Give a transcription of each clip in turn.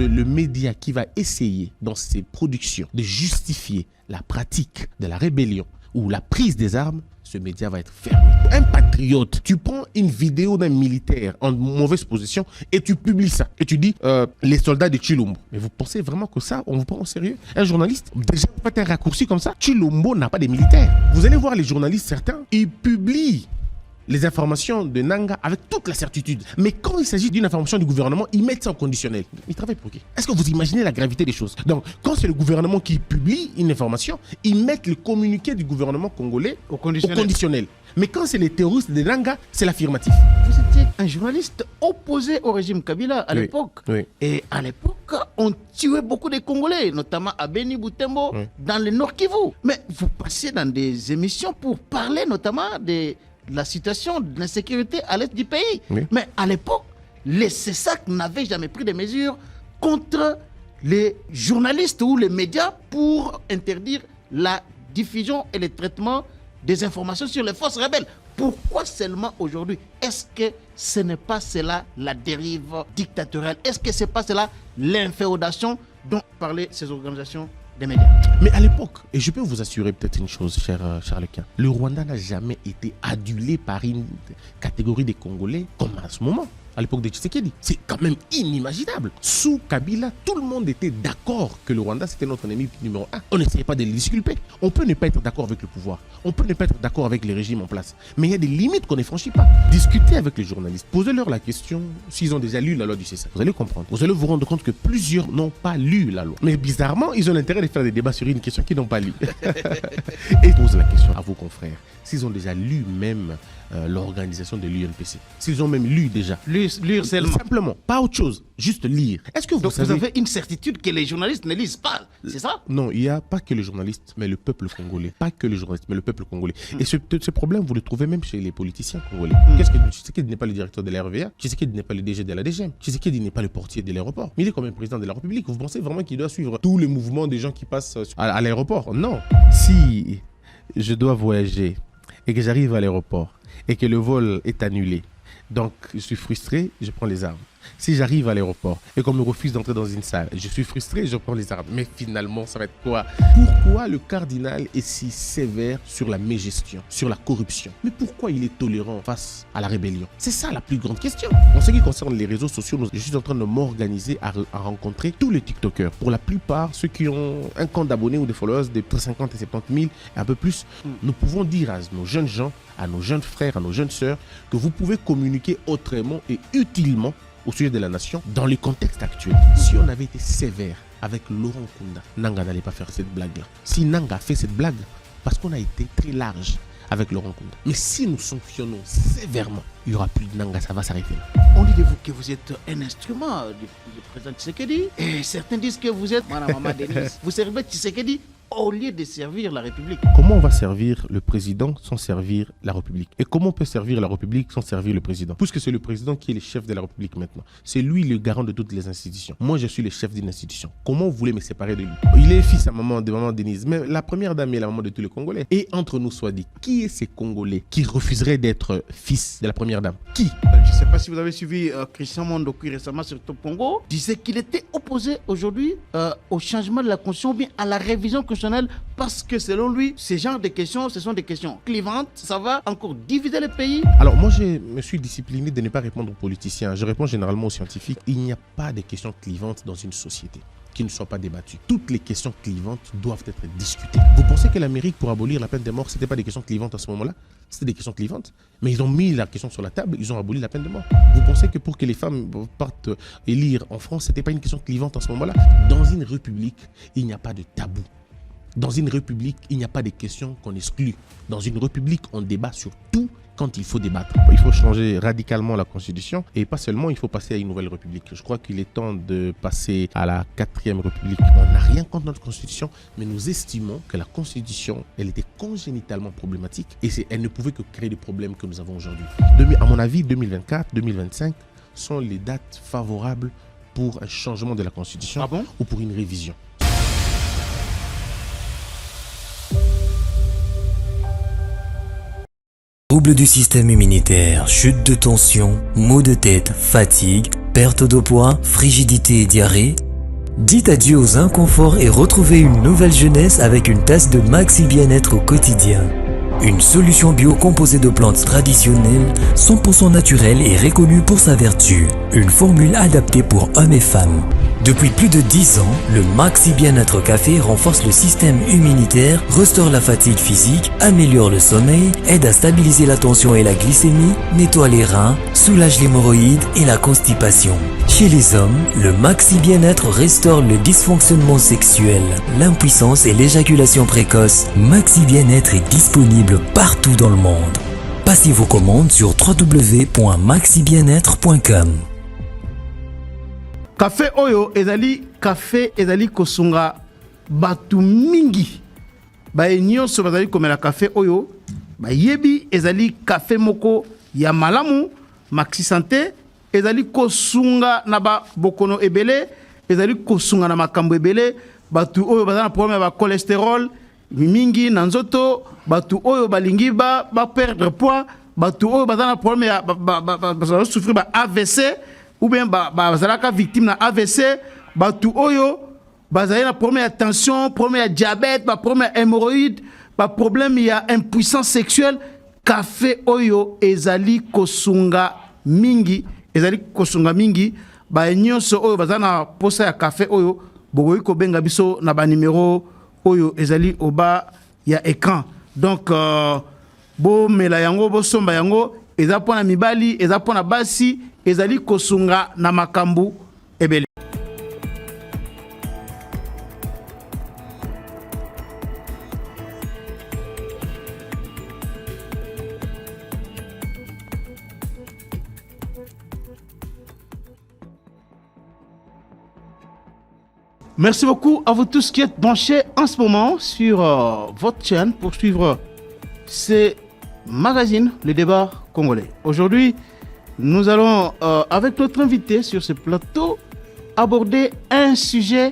le média qui va essayer dans ses productions de justifier la pratique de la rébellion ou la prise des armes, ce média va être fermé. Un patriote, tu prends une vidéo d'un militaire en mauvaise position et tu publies ça. Et tu dis, les soldats de Chilombo. Mais vous pensez vraiment que ça, on vous prend au sérieux? Un journaliste, déjà, vous faites un raccourci comme ça. Chilombo n'a pas de militaires. Vous allez voir les journalistes, certains, ils publient les informations de Nanga avec toute la certitude. Mais quand il s'agit d'une information du gouvernement, ils mettent ça au conditionnel. Ils travaillent pour qui? Est-ce que vous imaginez la gravité des choses? Donc, quand c'est le gouvernement qui publie une information, ils mettent le communiqué du gouvernement congolais au conditionnel. Mais quand c'est les terroristes de Nanga, c'est l'affirmatif. Vous étiez un journaliste opposé au régime Kabila à l'époque. Oui. Et à l'époque, on tuait beaucoup de Congolais, notamment à Beni Butembo, dans le Nord Kivu. Mais vous passez dans des émissions pour parler notamment de la situation de l'insécurité à l'est du pays. Oui. Mais à l'époque, les CESAC n'avaient jamais pris de mesures contre les journalistes ou les médias pour interdire la diffusion et le traitement des informations sur les forces rebelles. Pourquoi seulement aujourd'hui? Est-ce que ce n'est pas cela la dérive dictatoriale? Est-ce que ce n'est pas cela l'inféodation dont parlaient ces organisations des médias? Mais à l'époque, et je peux vous assurer peut-être une chose, cher Charles-Quint, le Rwanda n'a jamais été adulé par une catégorie des Congolais comme à ce moment. À l'époque de Tshisekedi. C'est quand même inimaginable. Sous Kabila, tout le monde était d'accord que le Rwanda, c'était notre ennemi numéro 1. On n'essayait pas de le disculper. On peut ne pas être d'accord avec le pouvoir. On peut ne pas être d'accord avec les régimes en place. Mais il y a des limites qu'on ne franchit pas. Discutez avec les journalistes. Posez-leur la question s'ils ont déjà lu la loi du CESA. Vous allez comprendre. Vous allez vous rendre compte que plusieurs n'ont pas lu la loi. Mais bizarrement, ils ont l'intérêt de faire des débats sur une question qu'ils n'ont pas lu. Et pose la question à vos confrères. S'ils ont déjà lu même l'organisation de l'UNPC. S'ils ont même lu déjà. Lire seulement. Simplement, pas autre chose, juste lire. Est-ce que vous avez une certitude que les journalistes ne lisent pas, c'est ça? Non, il n'y a pas que les journalistes, mais le peuple congolais. Pas que les journalistes, mais le peuple congolais. Et ce problème, vous le trouvez même chez les politiciens congolais. Qu'est-ce que Tshisekedi n'est pas le directeur de la RVA? Tshisekedi n'est pas le DG de la DGM. Tshisekedi n'est pas le portier de l'aéroport. Mais il est quand même président de la République. Vous pensez vraiment qu'il doit suivre tous les mouvements des gens qui passent à l'aéroport? Non. Si je dois voyager et que j'arrive à l'aéroport et que le vol est annulé, donc je suis frustré, je prends les armes. Si j'arrive à l'aéroport et qu'on me refuse d'entrer dans une salle, je suis frustré, je prends les armes. Mais finalement, ça va être quoi? Pourquoi le cardinal est si sévère sur la mégestion, sur la corruption? Mais pourquoi il est tolérant face à la rébellion? C'est ça la plus grande question. En ce qui concerne les réseaux sociaux, je suis en train de m'organiser à rencontrer tous les TikTokers. Pour la plupart, ceux qui ont un compte d'abonnés ou de followers de 50 et 70 000 et un peu plus, nous pouvons dire à nos jeunes gens, à nos jeunes frères, à nos jeunes sœurs, que vous pouvez communiquer autrement et utilement au sujet de la nation dans le contexte actuel. Si on avait été sévère avec Laurent Nkunda, Nanga n'allait pas faire cette blague-là. Si Nanga a fait cette blague, parce qu'on a été très large avec Laurent Nkunda. Mais si nous sanctionnons sévèrement, il n'y aura plus de Nanga, ça va s'arrêter là. On dit de vous que vous êtes un instrument du président Tshisekedi. Et certains disent que vous êtes Madame Denise. Vous servez Tshisekedi au lieu de servir la République. Comment on va servir le président sans servir la République? Et comment on peut servir la République sans servir le président? Puisque c'est le président qui est le chef de la République maintenant. C'est lui le garant de toutes les institutions. Moi, je suis le chef d'une institution. Comment vous voulez me séparer de lui? Il est fils à maman de maman Denise, mais la première dame est la maman de tous les Congolais. Et entre nous soit dit, qui est ces Congolais qui refuseraient d'être fils de la première dame? Qui? Je ne sais pas si vous avez suivi Christian Mondoki récemment sur Top Congo, disait qu'il était opposé aujourd'hui au changement de la Constitution ou bien à la révision constitutionnelle parce que selon lui, ce genre de questions, ce sont des questions clivantes. Ça va encore diviser le pays. Alors moi, je me suis discipliné de ne pas répondre aux politiciens. Je réponds généralement aux scientifiques. Il n'y a pas de questions clivantes dans une société qui ne soient pas débattues. Toutes les questions clivantes doivent être discutées. Vous pensez que l'Amérique, pour abolir la peine de mort, ce n'était pas des questions clivantes à ce moment-là? C'était des questions clivantes. Mais ils ont mis la question sur la table, ils ont aboli la peine de mort. Vous pensez que pour que les femmes partent élire en France, ce n'était pas une question clivante à ce moment-là? Dans une république, il n'y a pas de tabou. Dans une république, il n'y a pas de questions qu'on exclut. Dans une république, on débat sur tout quand il faut débattre. Il faut changer radicalement la Constitution et pas seulement, il faut passer à une nouvelle république. Je crois qu'il est temps de passer à la 4e république. On n'a rien contre notre Constitution, mais nous estimons que la Constitution, elle était congénitalement problématique et elle ne pouvait que créer des problèmes que nous avons aujourd'hui. À mon avis, 2024, 2025 sont les dates favorables pour un changement de la Constitution ou pour une révision. Troubles du système immunitaire, chute de tension, maux de tête, fatigue, perte de poids, frigidité et diarrhée. Dites adieu aux inconforts et retrouvez une nouvelle jeunesse avec une tasse de Maxi Bien-être au quotidien. Une solution bio composée de plantes traditionnelles, 100% naturelle et reconnue pour sa vertu. Une formule adaptée pour hommes et femmes. Depuis plus de 10 ans, le Maxi Bien-être Café renforce le système immunitaire, restaure la fatigue physique, améliore le sommeil, aide à stabiliser la tension et la glycémie, nettoie les reins, soulage l'hémorroïde et la constipation. Chez les hommes, le Maxi Bien-être restaure le dysfonctionnement sexuel, l'impuissance et l'éjaculation précoce. Maxi Bien-être est disponible partout dans le monde. Passez vos commandes sur www.maxibienêtre.com. Café oyo ezali kosunga batu mingi. Baye nyonso bazali komela café oyo bayebi ezali café moko ya malamu Maxi Santé ezali kosunga na ba bokono ebele, ezali kosunga na makambo ebele, batu oyo bazana problème ya cholestérol mingi na nzoto, batu oyo balingi ba perdre poids, batu oyo bazana problème ya bazala souffrir ba AVC ou bien bazalaka victime na AVC, batu oyo bazali na problème ya tension, problème ya diabète, ba problème ya hémorroïde, ba problème ya impuissance sexuelle. Café oyo ezali kosunga mingi, ba nyonso oyo bazana posa ya café oyo bogoyi ko benga biso na ba numéro oyo ezali oba ya écran. Donc bo mela yango bo somba yango eza pona mibali, eza pona basi, ezali kosunga na makambu ebele. Merci beaucoup à vous tous qui êtes branchés en ce moment sur votre chaîne pour suivre ces magazines, le débat congolais. Aujourd'hui, nous allons, avec notre invité sur ce plateau, aborder un sujet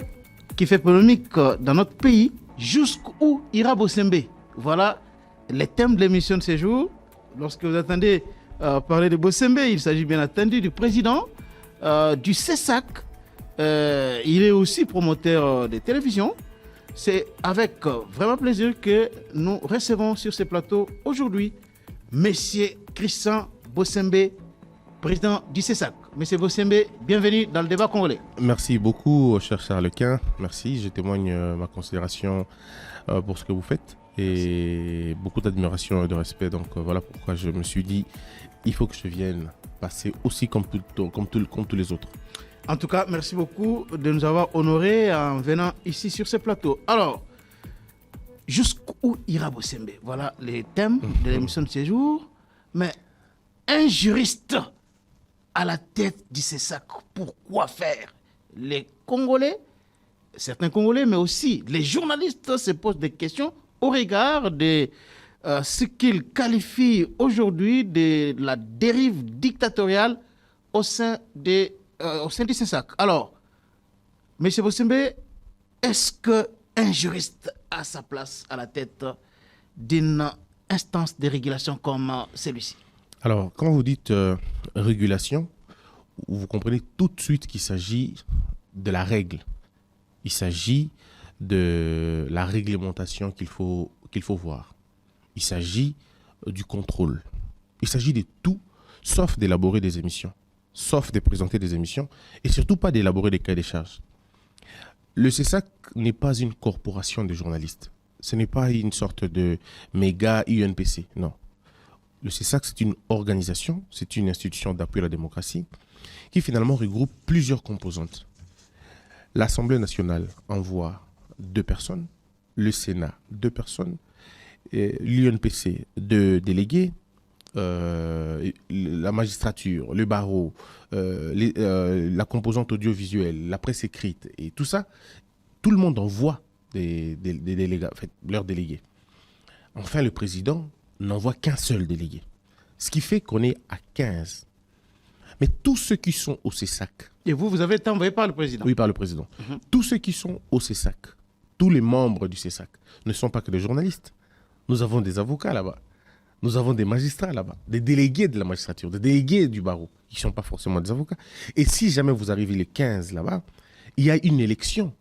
qui fait polémique dans notre pays. Jusqu'où ira Bossembe? Voilà les thèmes de l'émission de ce jour. Lorsque vous attendez parler de Bossembe, il s'agit bien entendu du président du CESAC. Il est aussi promoteur de télévision. C'est avec vraiment plaisir que nous recevons sur ce plateau aujourd'hui Monsieur Christian Bossembe, président du CESAC. Monsieur Bossembe, bienvenue dans le débat congolais. Merci beaucoup, cher Charlequin. Merci, je témoigne ma considération pour ce que vous faites et beaucoup d'admiration et de respect. Donc voilà pourquoi je me suis dit, il faut que je vienne passer aussi comme tous les autres. En tout cas, merci beaucoup de nous avoir honorés en venant ici sur ce plateau. Alors, jusqu'où ira Bossembe? Voilà les thèmes de l'émission de ce jour. Mais un juriste à la tête du CESAC, pourquoi faire? Les Congolais, certains Congolais, mais aussi les journalistes se posent des questions au regard de ce qu'ils qualifient aujourd'hui de la dérive dictatoriale au sein du CESAC. Alors, M. Bossembe, est-ce qu'un juriste a sa place à la tête d'une instance de régulation comme celui-ci? Alors, quand vous dites régulation, vous comprenez tout de suite qu'il s'agit de la règle. Il s'agit de la réglementation qu'il faut voir. Il s'agit du contrôle. Il s'agit de tout, sauf d'élaborer des émissions, sauf de présenter des émissions, et surtout pas d'élaborer des cahiers des charges. Le CESAC n'est pas une corporation de journalistes. Ce n'est pas une sorte de méga UNPC, non. Le CESAC, c'est une organisation, c'est une institution d'appui à la démocratie qui finalement regroupe plusieurs composantes. L'Assemblée nationale envoie 2 personnes, le Sénat 2 personnes, l'UNPC 2 délégués, la magistrature, le barreau, la composante audiovisuelle, la presse écrite et tout ça, tout le monde envoie des délégués, en fait, leurs délégués. Enfin, le président n'envoie qu'un seul délégué. Ce qui fait qu'on est à 15. Mais tous ceux qui sont au CESAC... Et vous avez été envoyé par le président? Oui, par le président. Tous ceux qui sont au CESAC, tous les membres du CESAC, ne sont pas que des journalistes. Nous avons des avocats là-bas. Nous avons des magistrats là-bas, des délégués de la magistrature, des délégués du barreau, qui ne sont pas forcément des avocats. Et si jamais vous arrivez les 15 là-bas, il y a une élection.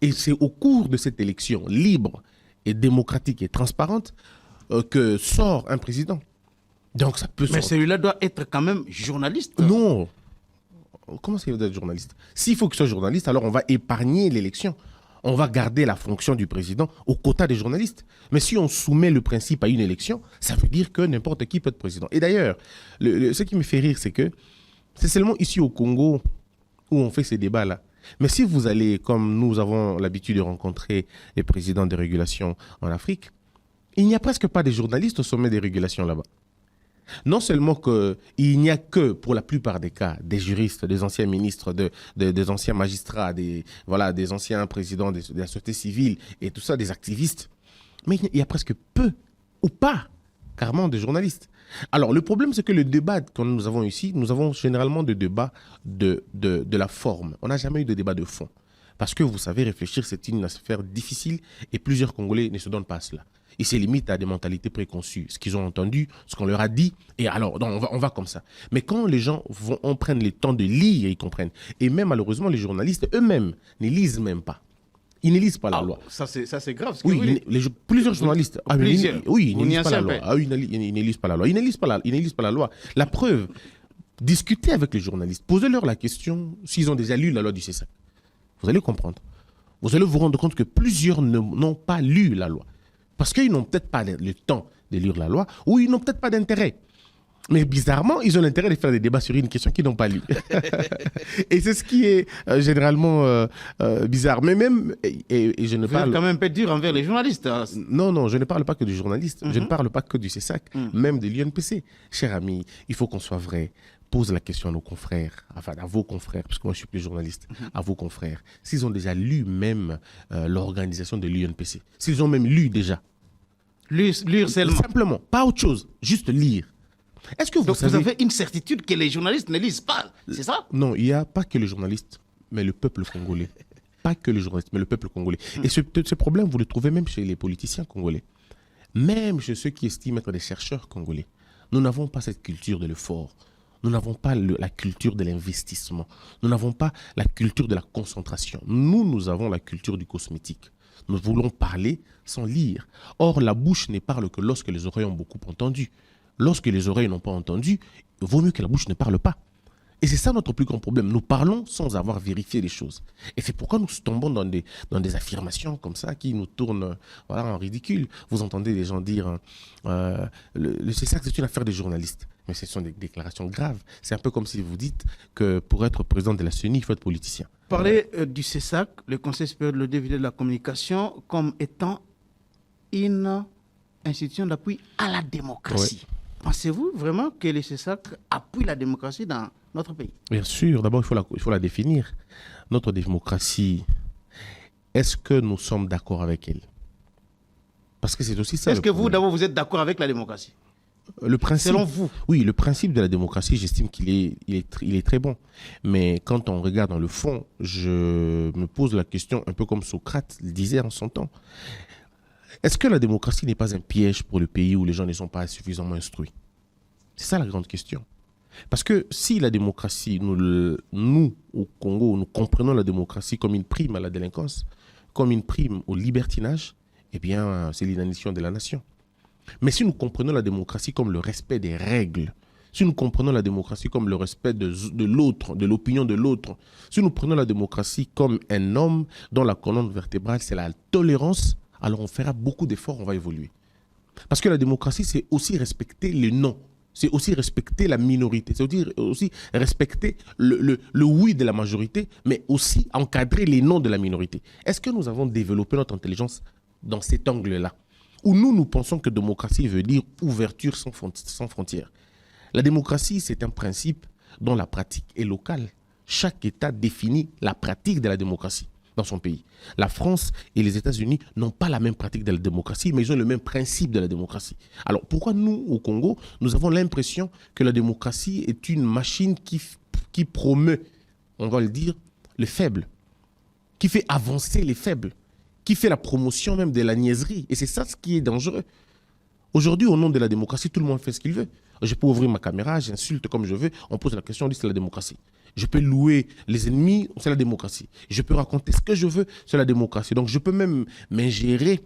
Et c'est au cours de cette élection libre et démocratique et transparente que sort un président. Donc ça peut Mais celui-là doit être quand même journaliste. Non. Comment ça, il doit être journaliste? S'il faut qu'il soit journaliste, alors on va épargner l'élection. On va garder la fonction du président au quota des journalistes. Mais si on soumet le principe à une élection, ça veut dire que n'importe qui peut être président. Et d'ailleurs, ce qui me fait rire, c'est que c'est seulement ici au Congo où on fait ces débats-là. Mais si vous allez, comme nous avons l'habitude de rencontrer les présidents des régulations en Afrique, il n'y a presque pas de journalistes au sommet des régulations là-bas. Non seulement qu'il n'y a que, pour la plupart des cas, des juristes, des anciens ministres, des anciens magistrats, des anciens présidents de la société civile et tout ça, des activistes, mais il y a presque peu ou pas, carrément, de journalistes. Alors, le problème, c'est que le débat que nous avons ici, nous avons généralement des débats de la forme. On n'a jamais eu de débat de fond. Parce que, vous savez, réfléchir, c'est une affaire difficile et plusieurs Congolais ne se donnent pas à cela. Ils se limitent à des mentalités préconçues, ce qu'ils ont entendu, ce qu'on leur a dit, et alors, on va comme ça. Mais quand les gens prennent le temps de lire, ils comprennent. Et même, malheureusement, les journalistes eux-mêmes ne lisent même pas. Ils ne lisent pas la loi. Ça, c'est grave. Oui, plusieurs journalistes. Ils ne lisent pas la loi. Ils ne lisent pas la loi. Ils ne lisent pas la loi. La preuve, discutez avec les journalistes. Posez-leur la question s'ils ont déjà lu la loi du CESAC. Vous allez comprendre. Vous allez vous rendre compte que plusieurs n'ont pas lu la loi. Parce qu'ils n'ont peut-être pas le temps de lire la loi ou ils n'ont peut-être pas d'intérêt. Mais bizarrement, ils ont l'intérêt de faire des débats sur une question qu'ils n'ont pas lue. Et c'est ce qui est généralement bizarre. Mais même, et je ne parle... Vous êtes quand même un peu dur envers les journalistes. Hein. Non, je ne parle pas que du journaliste. Je ne parle pas que du CESAC, même de l'UNPC. Cher ami, il faut qu'on soit vrai. Pose la question à nos confrères, enfin à vos confrères, parce que moi je suis plus journaliste, à vos confrères, s'ils ont déjà lu même l'organisation de l'UNPC, s'ils ont même lu déjà. Lire seulement. Simplement, pas autre chose, juste lire. Est-ce que Donc vous avez une certitude que les journalistes ne lisent pas, c'est ça? Non, il n'y a pas que les journalistes, mais le peuple congolais. Pas que les journalistes, mais le peuple congolais. Et ce problème, vous le trouvez même chez les politiciens congolais. Même chez ceux qui estiment être des chercheurs congolais. Nous n'avons pas cette culture de l'effort. Nous n'avons pas la culture de l'investissement. Nous n'avons pas la culture de la concentration. Nous avons la culture du cosmétique. Nous voulons parler sans lire. Or, la bouche ne parle que lorsque les oreilles ont beaucoup entendu. Lorsque les oreilles n'ont pas entendu, il vaut mieux que la bouche ne parle pas. Et c'est ça notre plus grand problème. Nous parlons sans avoir vérifié les choses. Et c'est pourquoi nous tombons dans des affirmations comme ça qui nous tournent en ridicule. Vous entendez des gens dire c'est ça que c'est une affaire des journalistes. Mais ce sont des déclarations graves. C'est un peu comme si vous dites que pour être président de la CENI, il faut être politicien. Parlez du CESAC, le Conseil supérieur de l'audiovisuel de la communication, comme étant une institution d'appui à la démocratie. Oui. Pensez-vous vraiment que le CESAC appuie la démocratie dans notre pays? Bien sûr. D'abord, il faut la définir. Notre démocratie, est-ce que nous sommes d'accord avec elle? Parce que c'est aussi ça. Est-ce que vous, d'abord, vous êtes d'accord avec la démocratie? Le principe, selon vous? Oui, le principe de la démocratie, j'estime qu'il est très bon. Mais quand on regarde dans le fond, je me pose la question, un peu comme Socrate le disait en son temps. Est-ce que la démocratie n'est pas un piège pour le pays où les gens ne sont pas suffisamment instruits? C'est ça la grande question. Parce que si la démocratie, nous au Congo, nous comprenons la démocratie comme une prime à la délinquance, comme une prime au libertinage, eh bien, c'est l'inanition de la nation. Mais si nous comprenons la démocratie comme le respect des règles, si nous comprenons la démocratie comme le respect de l'autre, de l'opinion de l'autre, si nous prenons la démocratie comme un homme dont la colonne vertébrale, c'est la tolérance, alors on fera beaucoup d'efforts, on va évoluer. Parce que la démocratie, c'est aussi respecter les non. C'est aussi respecter la minorité. C'est aussi respecter le oui de la majorité, mais aussi encadrer les non de la minorité. Est-ce que nous avons développé notre intelligence dans cet angle-là? Où nous pensons que démocratie veut dire ouverture sans frontières. La démocratie, c'est un principe dont la pratique est locale. Chaque État définit la pratique de la démocratie dans son pays. La France et les États-Unis n'ont pas la même pratique de la démocratie, mais ils ont le même principe de la démocratie. Alors pourquoi nous, au Congo, nous avons l'impression que la démocratie est une machine qui promeut, on va le dire, les faibles, qui fait avancer les faibles, qui fait la promotion même de la niaiserie. Et c'est ça ce qui est dangereux. Aujourd'hui, au nom de la démocratie, tout le monde fait ce qu'il veut. Je peux ouvrir ma caméra, j'insulte comme je veux, on pose la question, on dit c'est la démocratie. Je peux louer les ennemis, c'est la démocratie. Je peux raconter ce que je veux, c'est la démocratie. Donc je peux même m'ingérer,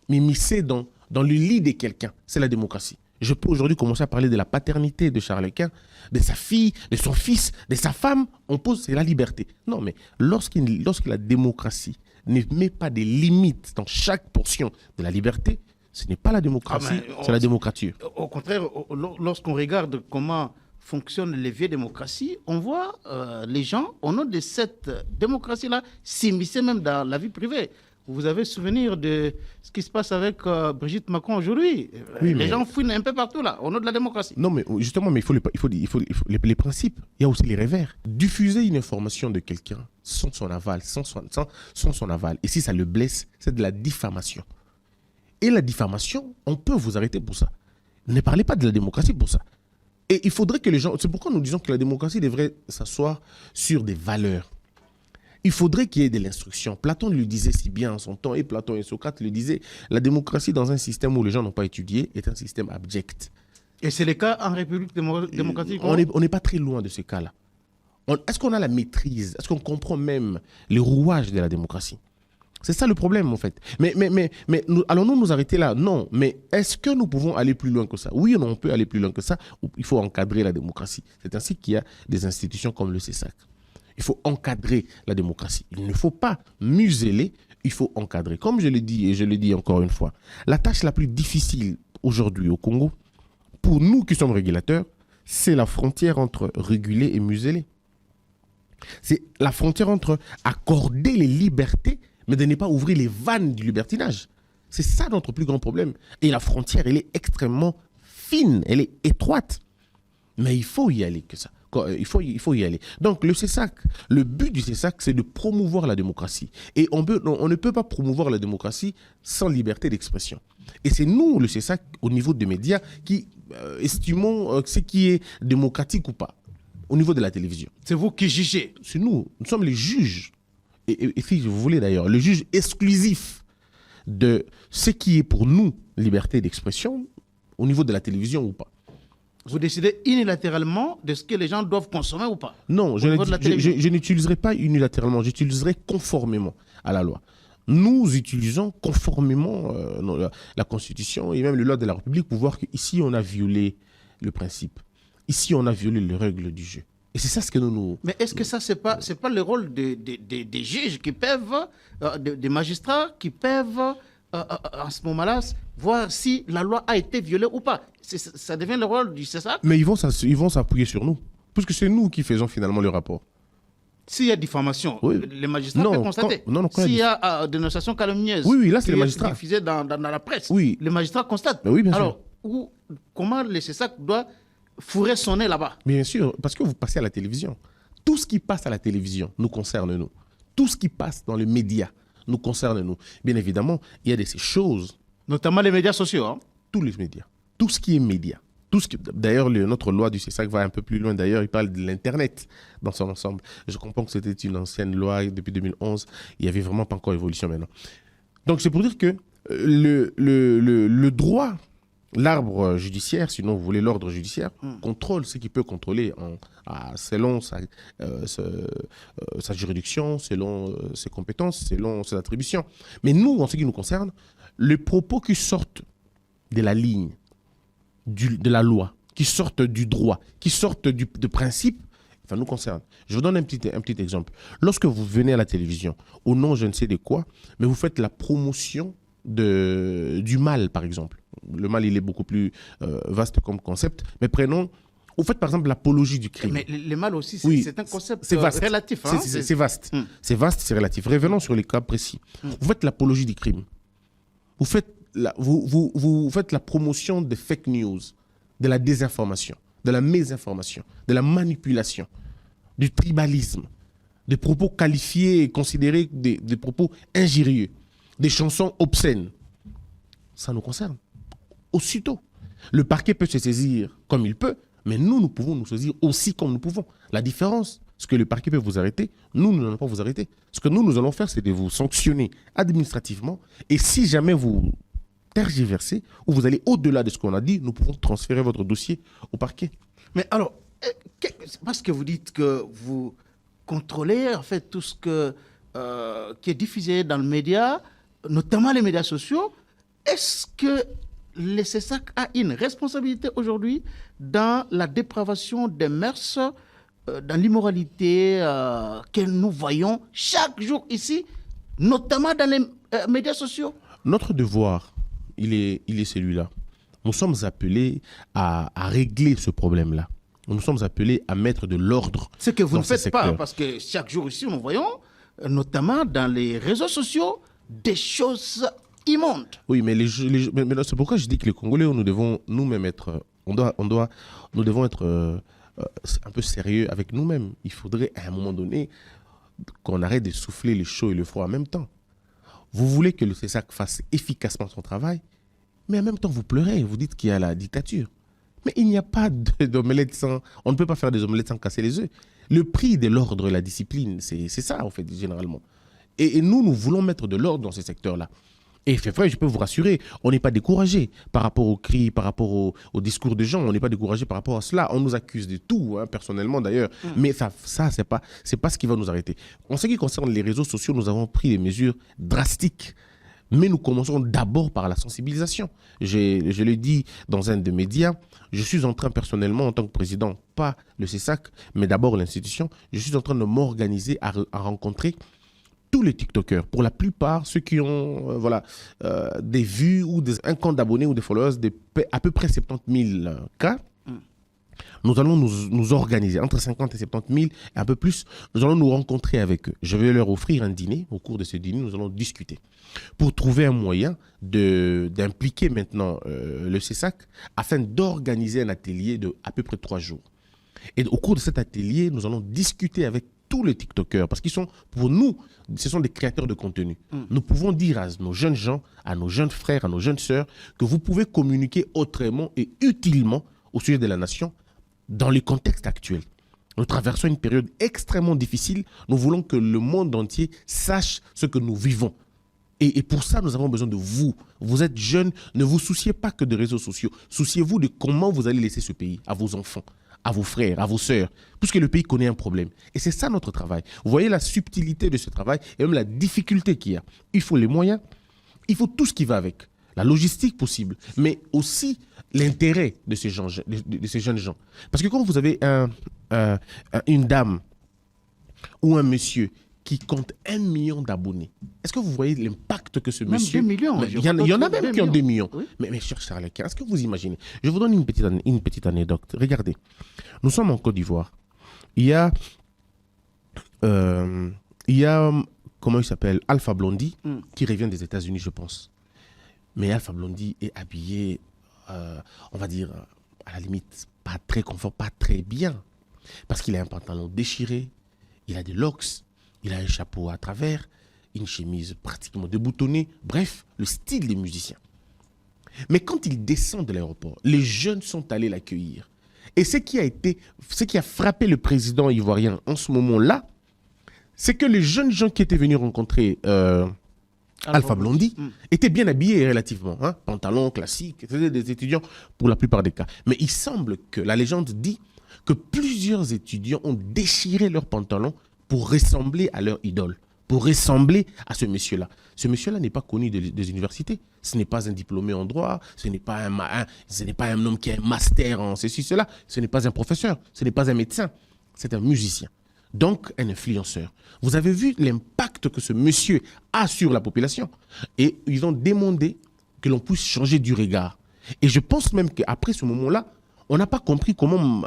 m'immiscer dans le lit de quelqu'un, c'est la démocratie. Je peux aujourd'hui commencer à parler de la paternité de Charles Quint, de sa fille, de son fils, de sa femme. On pose, c'est la liberté. Non, mais lorsque la démocratie ne met pas des limites dans chaque portion de la liberté, ce n'est pas la démocratie, c'est la démocrature. Au contraire, lorsqu'on regarde comment fonctionnent les vieilles démocraties, on voit les gens, au nom de cette démocratie-là, s'immiscer même dans la vie privée. Vous avez souvenir de ce qui se passe avec Brigitte Macron aujourd'hui. Oui, les gens fouinent un peu partout là, au nom de la démocratie. Non, mais justement, mais il faut les principes. Il y a aussi les revers. Diffuser une information de quelqu'un sans son aval, sans son aval, et si ça le blesse, c'est de la diffamation. Et la diffamation, on peut vous arrêter pour ça. Ne parlez pas de la démocratie pour ça. Et il faudrait que les gens... C'est pourquoi nous disons que la démocratie devrait s'asseoir sur des valeurs. Il faudrait qu'il y ait de l'instruction. Platon le disait si bien en son temps, et Platon et Socrate le disaient, la démocratie dans un système où les gens n'ont pas étudié est un système abject. Et c'est le cas en République démocratique. On n'est pas très loin de ce cas-là. Est-ce qu'on a la maîtrise? Est-ce qu'on comprend même les rouages de la démocratie? C'est ça le problème en fait. Mais allons-nous nous arrêter là? Non. Mais est-ce que nous pouvons aller plus loin que ça? Oui, on peut aller plus loin que ça. Il faut encadrer la démocratie. C'est ainsi qu'il y a des institutions comme le CESAC. Il faut encadrer la démocratie. Il ne faut pas museler, il faut encadrer. Comme je l'ai dit, et je le dis encore une fois, la tâche la plus difficile aujourd'hui au Congo, pour nous qui sommes régulateurs, c'est la frontière entre réguler et museler. C'est la frontière entre accorder les libertés, mais de ne pas ouvrir les vannes du libertinage. C'est ça notre plus grand problème. Et la frontière, elle est extrêmement fine, elle est étroite. Mais il faut y aller que ça. Il faut y aller. Donc le CESAC, le but du CESAC, c'est de promouvoir la démocratie. Et on ne peut pas promouvoir la démocratie sans liberté d'expression. Et c'est nous, le CESAC, au niveau des médias, qui estimons ce qui est démocratique ou pas, au niveau de la télévision. C'est vous qui jugez. C'est nous. Nous sommes les juges. Et si vous voulez d'ailleurs, le juge exclusif de ce qui est pour nous liberté d'expression, au niveau de la télévision ou pas. Vous décidez unilatéralement de ce que les gens doivent consommer ou pas? Non, je n'utiliserai pas unilatéralement, j'utiliserai conformément à la loi. Nous utilisons conformément la Constitution et même le loi de la République pour voir qu'ici, on a violé le principe. Ici, on a violé les règles du jeu. Et c'est ça ce que nous... Mais est-ce que ça, c'est pas le rôle des juges qui peuvent, des magistrats qui peuvent... en ce moment-là, voir si la loi a été violée ou pas. Ça devient le rôle du CESAC. Mais ils vont s'appuyer sur nous, puisque c'est nous qui faisons finalement le rapport. S'il y a diffamation, oui. Les magistrats peuvent constater. S'il y a dénonciation calomnieuse, oui, là c'est les magistrats. Diffusée dans la presse, oui. Les magistrats constatent. Oui, bien Alors, comment le CESAC doit fourrer son nez là-bas? Bien sûr, parce que vous passez à la télévision. Tout ce qui passe à la télévision nous concerne, nous. Tout ce qui passe dans les médias nous concerne, nous. Bien évidemment, il y a de ces choses. Notamment les médias sociaux. Hein? Tous les médias. Tout ce qui est média. D'ailleurs, notre loi du CESAC va un peu plus loin. D'ailleurs, il parle de l'Internet dans son ensemble. Je comprends que c'était une ancienne loi depuis 2011. Il n'y avait vraiment pas encore évolution maintenant. Donc, c'est pour dire que le droit, l'arbre judiciaire, sinon vous voulez l'ordre judiciaire, contrôle ce qu'il peut contrôler selon sa juridiction, selon ses compétences, selon ses attributions. Mais nous, en ce qui nous concerne, les propos qui sortent de la ligne, de la loi, qui sortent du droit, qui sortent de principe, nous concernent. Je vous donne un petit exemple. Lorsque vous venez à la télévision, au nom je ne sais de quoi, mais vous faites la promotion du mal, par exemple. Le mal, il est beaucoup plus vaste comme concept. Mais prenons, vous faites par exemple l'apologie du crime. Mais le mal aussi, c'est un concept relatif. Hein? C'est vaste. C'est vaste, c'est relatif. Revenons sur les cas précis. Vous faites l'apologie du crime. Vous faites la promotion de fake news, de la désinformation, de la mésinformation, de la manipulation, du tribalisme, des propos qualifiés et considérés des propos injurieux, des chansons obscènes. Ça nous concerne. Aussitôt. Le parquet peut se saisir comme il peut, mais nous pouvons nous saisir aussi comme nous pouvons. La différence, c'est que le parquet peut vous arrêter, nous n'allons pas vous arrêter. Ce que nous allons faire, c'est de vous sanctionner administrativement. Et si jamais vous tergiverser ou vous allez au-delà de ce qu'on a dit, nous pouvons transférer votre dossier au parquet. Mais alors, parce que vous dites que vous contrôlez en fait tout ce qui est diffusé dans le média, notamment les médias sociaux, est-ce que le CESAC a une responsabilité aujourd'hui dans la dépravation des mœurs, dans l'immoralité que nous voyons chaque jour ici, notamment dans les médias sociaux? Notre devoir, il est celui-là. Nous sommes appelés à régler ce problème-là. Nous sommes appelés à mettre de l'ordre. Ce que vous dans ne ces faites pas, secteurs. parce que chaque jour ici, nous voyons, notamment dans les réseaux sociaux, des choses immondes. Oui, mais, mais c'est pourquoi je dis que les Congolais, nous devons nous-mêmes être, nous devons être un peu sérieux avec nous-mêmes. Il faudrait à un moment donné qu'on arrête de souffler le chaud et le froid en même temps. Vous voulez que le CESAC fasse efficacement son travail, mais en même temps vous pleurez, vous dites qu'il y a la dictature. Mais il n'y a pas d'omelette sans... On ne peut pas faire des omelettes sans casser les œufs. Le prix de l'ordre et la discipline, c'est ça en fait, généralement. Et nous voulons mettre de l'ordre dans ces secteurs-là. Et c'est vrai, je peux vous rassurer, on n'est pas découragé par rapport aux cris, par rapport au discours des gens, on n'est pas découragé par rapport à cela. On nous accuse de tout, hein, personnellement d'ailleurs. Mais ça c'est pas ce qui va nous arrêter. En ce qui concerne les réseaux sociaux, nous avons pris des mesures drastiques. Mais nous commençons d'abord par la sensibilisation. Je l'ai dit dans un des médias, je suis en train personnellement, en tant que président, pas le CESAC, mais d'abord l'institution, je suis en train de m'organiser à rencontrer tous les TikTokers. Pour la plupart, ceux qui ont des vues ou un compte d'abonnés ou des followers de à peu près 70 000 cas, nous allons nous organiser entre 50 et 70 000 et un peu plus. Nous allons nous rencontrer avec eux. Je vais leur offrir un dîner. Au cours de ce dîner, nous allons discuter pour trouver un moyen d'impliquer maintenant le CESAC afin d'organiser un atelier de à peu près 3 jours. Et au cours de cet atelier, nous allons discuter avec tous les TikTokers parce qu'ils sont, pour nous, ce sont des créateurs de contenu. Nous pouvons dire à nos jeunes gens, à nos jeunes frères, à nos jeunes sœurs que vous pouvez communiquer autrement et utilement au sujet de la nation dans le contexte actuel. Nous traversons une période extrêmement difficile. Nous voulons que le monde entier sache ce que nous vivons. Et pour ça, nous avons besoin de vous. Vous êtes jeunes, ne vous souciez pas que des réseaux sociaux. Souciez-vous de comment vous allez laisser ce pays à vos enfants, à vos frères, à vos sœurs, puisque le pays connaît un problème. Et c'est ça notre travail. Vous voyez la subtilité de ce travail et même la difficulté qu'il y a. Il faut les moyens, il faut tout ce qui va avec. La logistique possible, mais aussi l'intérêt de ces jeunes gens. Parce que quand vous avez une dame ou un monsieur qui compte 1 million d'abonnés, est-ce que vous voyez l'impact que ce Même monsieur... 2 millions. Il y en a même qui ont 2 millions. Oui. Mais cher Charles, est-ce que vous imaginez? Je vous donne une petite anecdote. Regardez, nous sommes en Côte d'Ivoire. Il y a comment il s'appelle, Alpha Blondy, qui revient des États-Unis, je pense. Mais Alpha Blondy est habillé, on va dire, à la limite, pas très confort, pas très bien. Parce qu'il a un pantalon déchiré, il a des locks, il a un chapeau à travers, une chemise pratiquement déboutonnée. Bref, le style des musiciens. Mais quand il descend de l'aéroport, les jeunes sont allés l'accueillir. Et ce qui a frappé le président ivoirien en ce moment-là, c'est que les jeunes gens qui étaient venus rencontrer... Alpha Blondy était bien habillé relativement, hein? Pantalon classique, c'était des étudiants pour la plupart des cas. Mais il semble que la légende dit que plusieurs étudiants ont déchiré leurs pantalons pour ressembler à leur idole, pour ressembler à ce monsieur-là. Ce monsieur-là n'est pas connu des universités. Ce n'est pas un diplômé en droit, ce n'est pas un homme qui a un master en ceci, cela. Ce n'est pas un professeur, ce n'est pas un médecin, c'est un musicien. Donc, un influenceur. Vous avez vu l'impact que ce monsieur a sur la population. Et ils ont demandé que l'on puisse changer du regard. Et je pense même qu'après ce moment-là, on n'a pas compris comment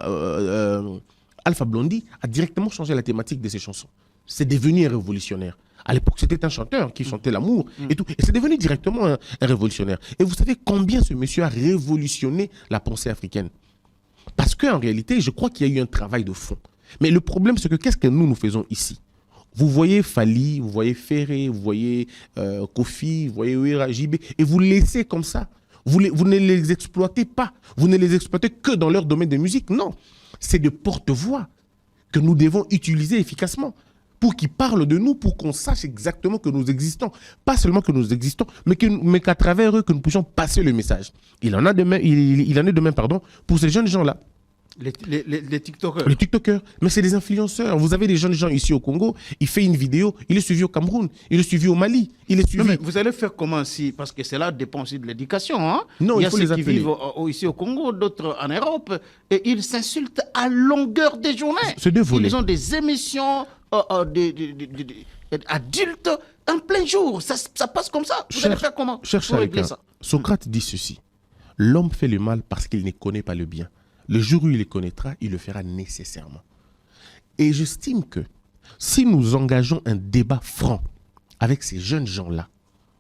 Alpha Blondy a directement changé la thématique de ses chansons. C'est devenu un révolutionnaire. À l'époque, c'était un chanteur qui chantait l'amour et tout. Et c'est devenu directement un révolutionnaire. Et vous savez combien ce monsieur a révolutionné la pensée africaine? Parce qu'en réalité, je crois qu'il y a eu un travail de fond. Mais le problème, c'est que qu'est-ce que nous faisons ici? Vous voyez Fali, vous voyez Ferré, vous voyez Kofi, vous voyez Ouira, JB, et vous laissez comme ça. Vous ne les exploitez pas. Vous ne les exploitez que dans leur domaine de musique. Non, c'est de porte-voix que nous devons utiliser efficacement. pour qu'ils parlent de nous, pour qu'on sache exactement que nous existons. Pas seulement que nous existons, mais qu'à travers eux, que nous puissions passer le message. Il en est de même, pour ces jeunes gens-là. Les TikTokers. Les TikTokers, mais c'est des influenceurs. Vous avez des jeunes gens ici au Congo, il fait une vidéo, il est suivi au Cameroun, il est suivi au Mali, il est suivi... Non, mais vous allez faire comment si... Parce que cela dépend aussi de l'éducation. Hein? Non, il y a faut ceux les qui appeler. vivent ici au Congo, d'autres en Europe, et ils s'insultent à longueur des journées. C'est deux volets. Ils ont des émissions adultes en plein jour. Ça passe comme ça. Vous allez faire comment Cher pour régler Charles, ça? Socrate dit ceci. L'homme fait le mal parce qu'il ne connaît pas le bien. Le jour où il le connaîtra, il le fera nécessairement. Et j'estime que si nous engageons un débat franc avec ces jeunes gens-là,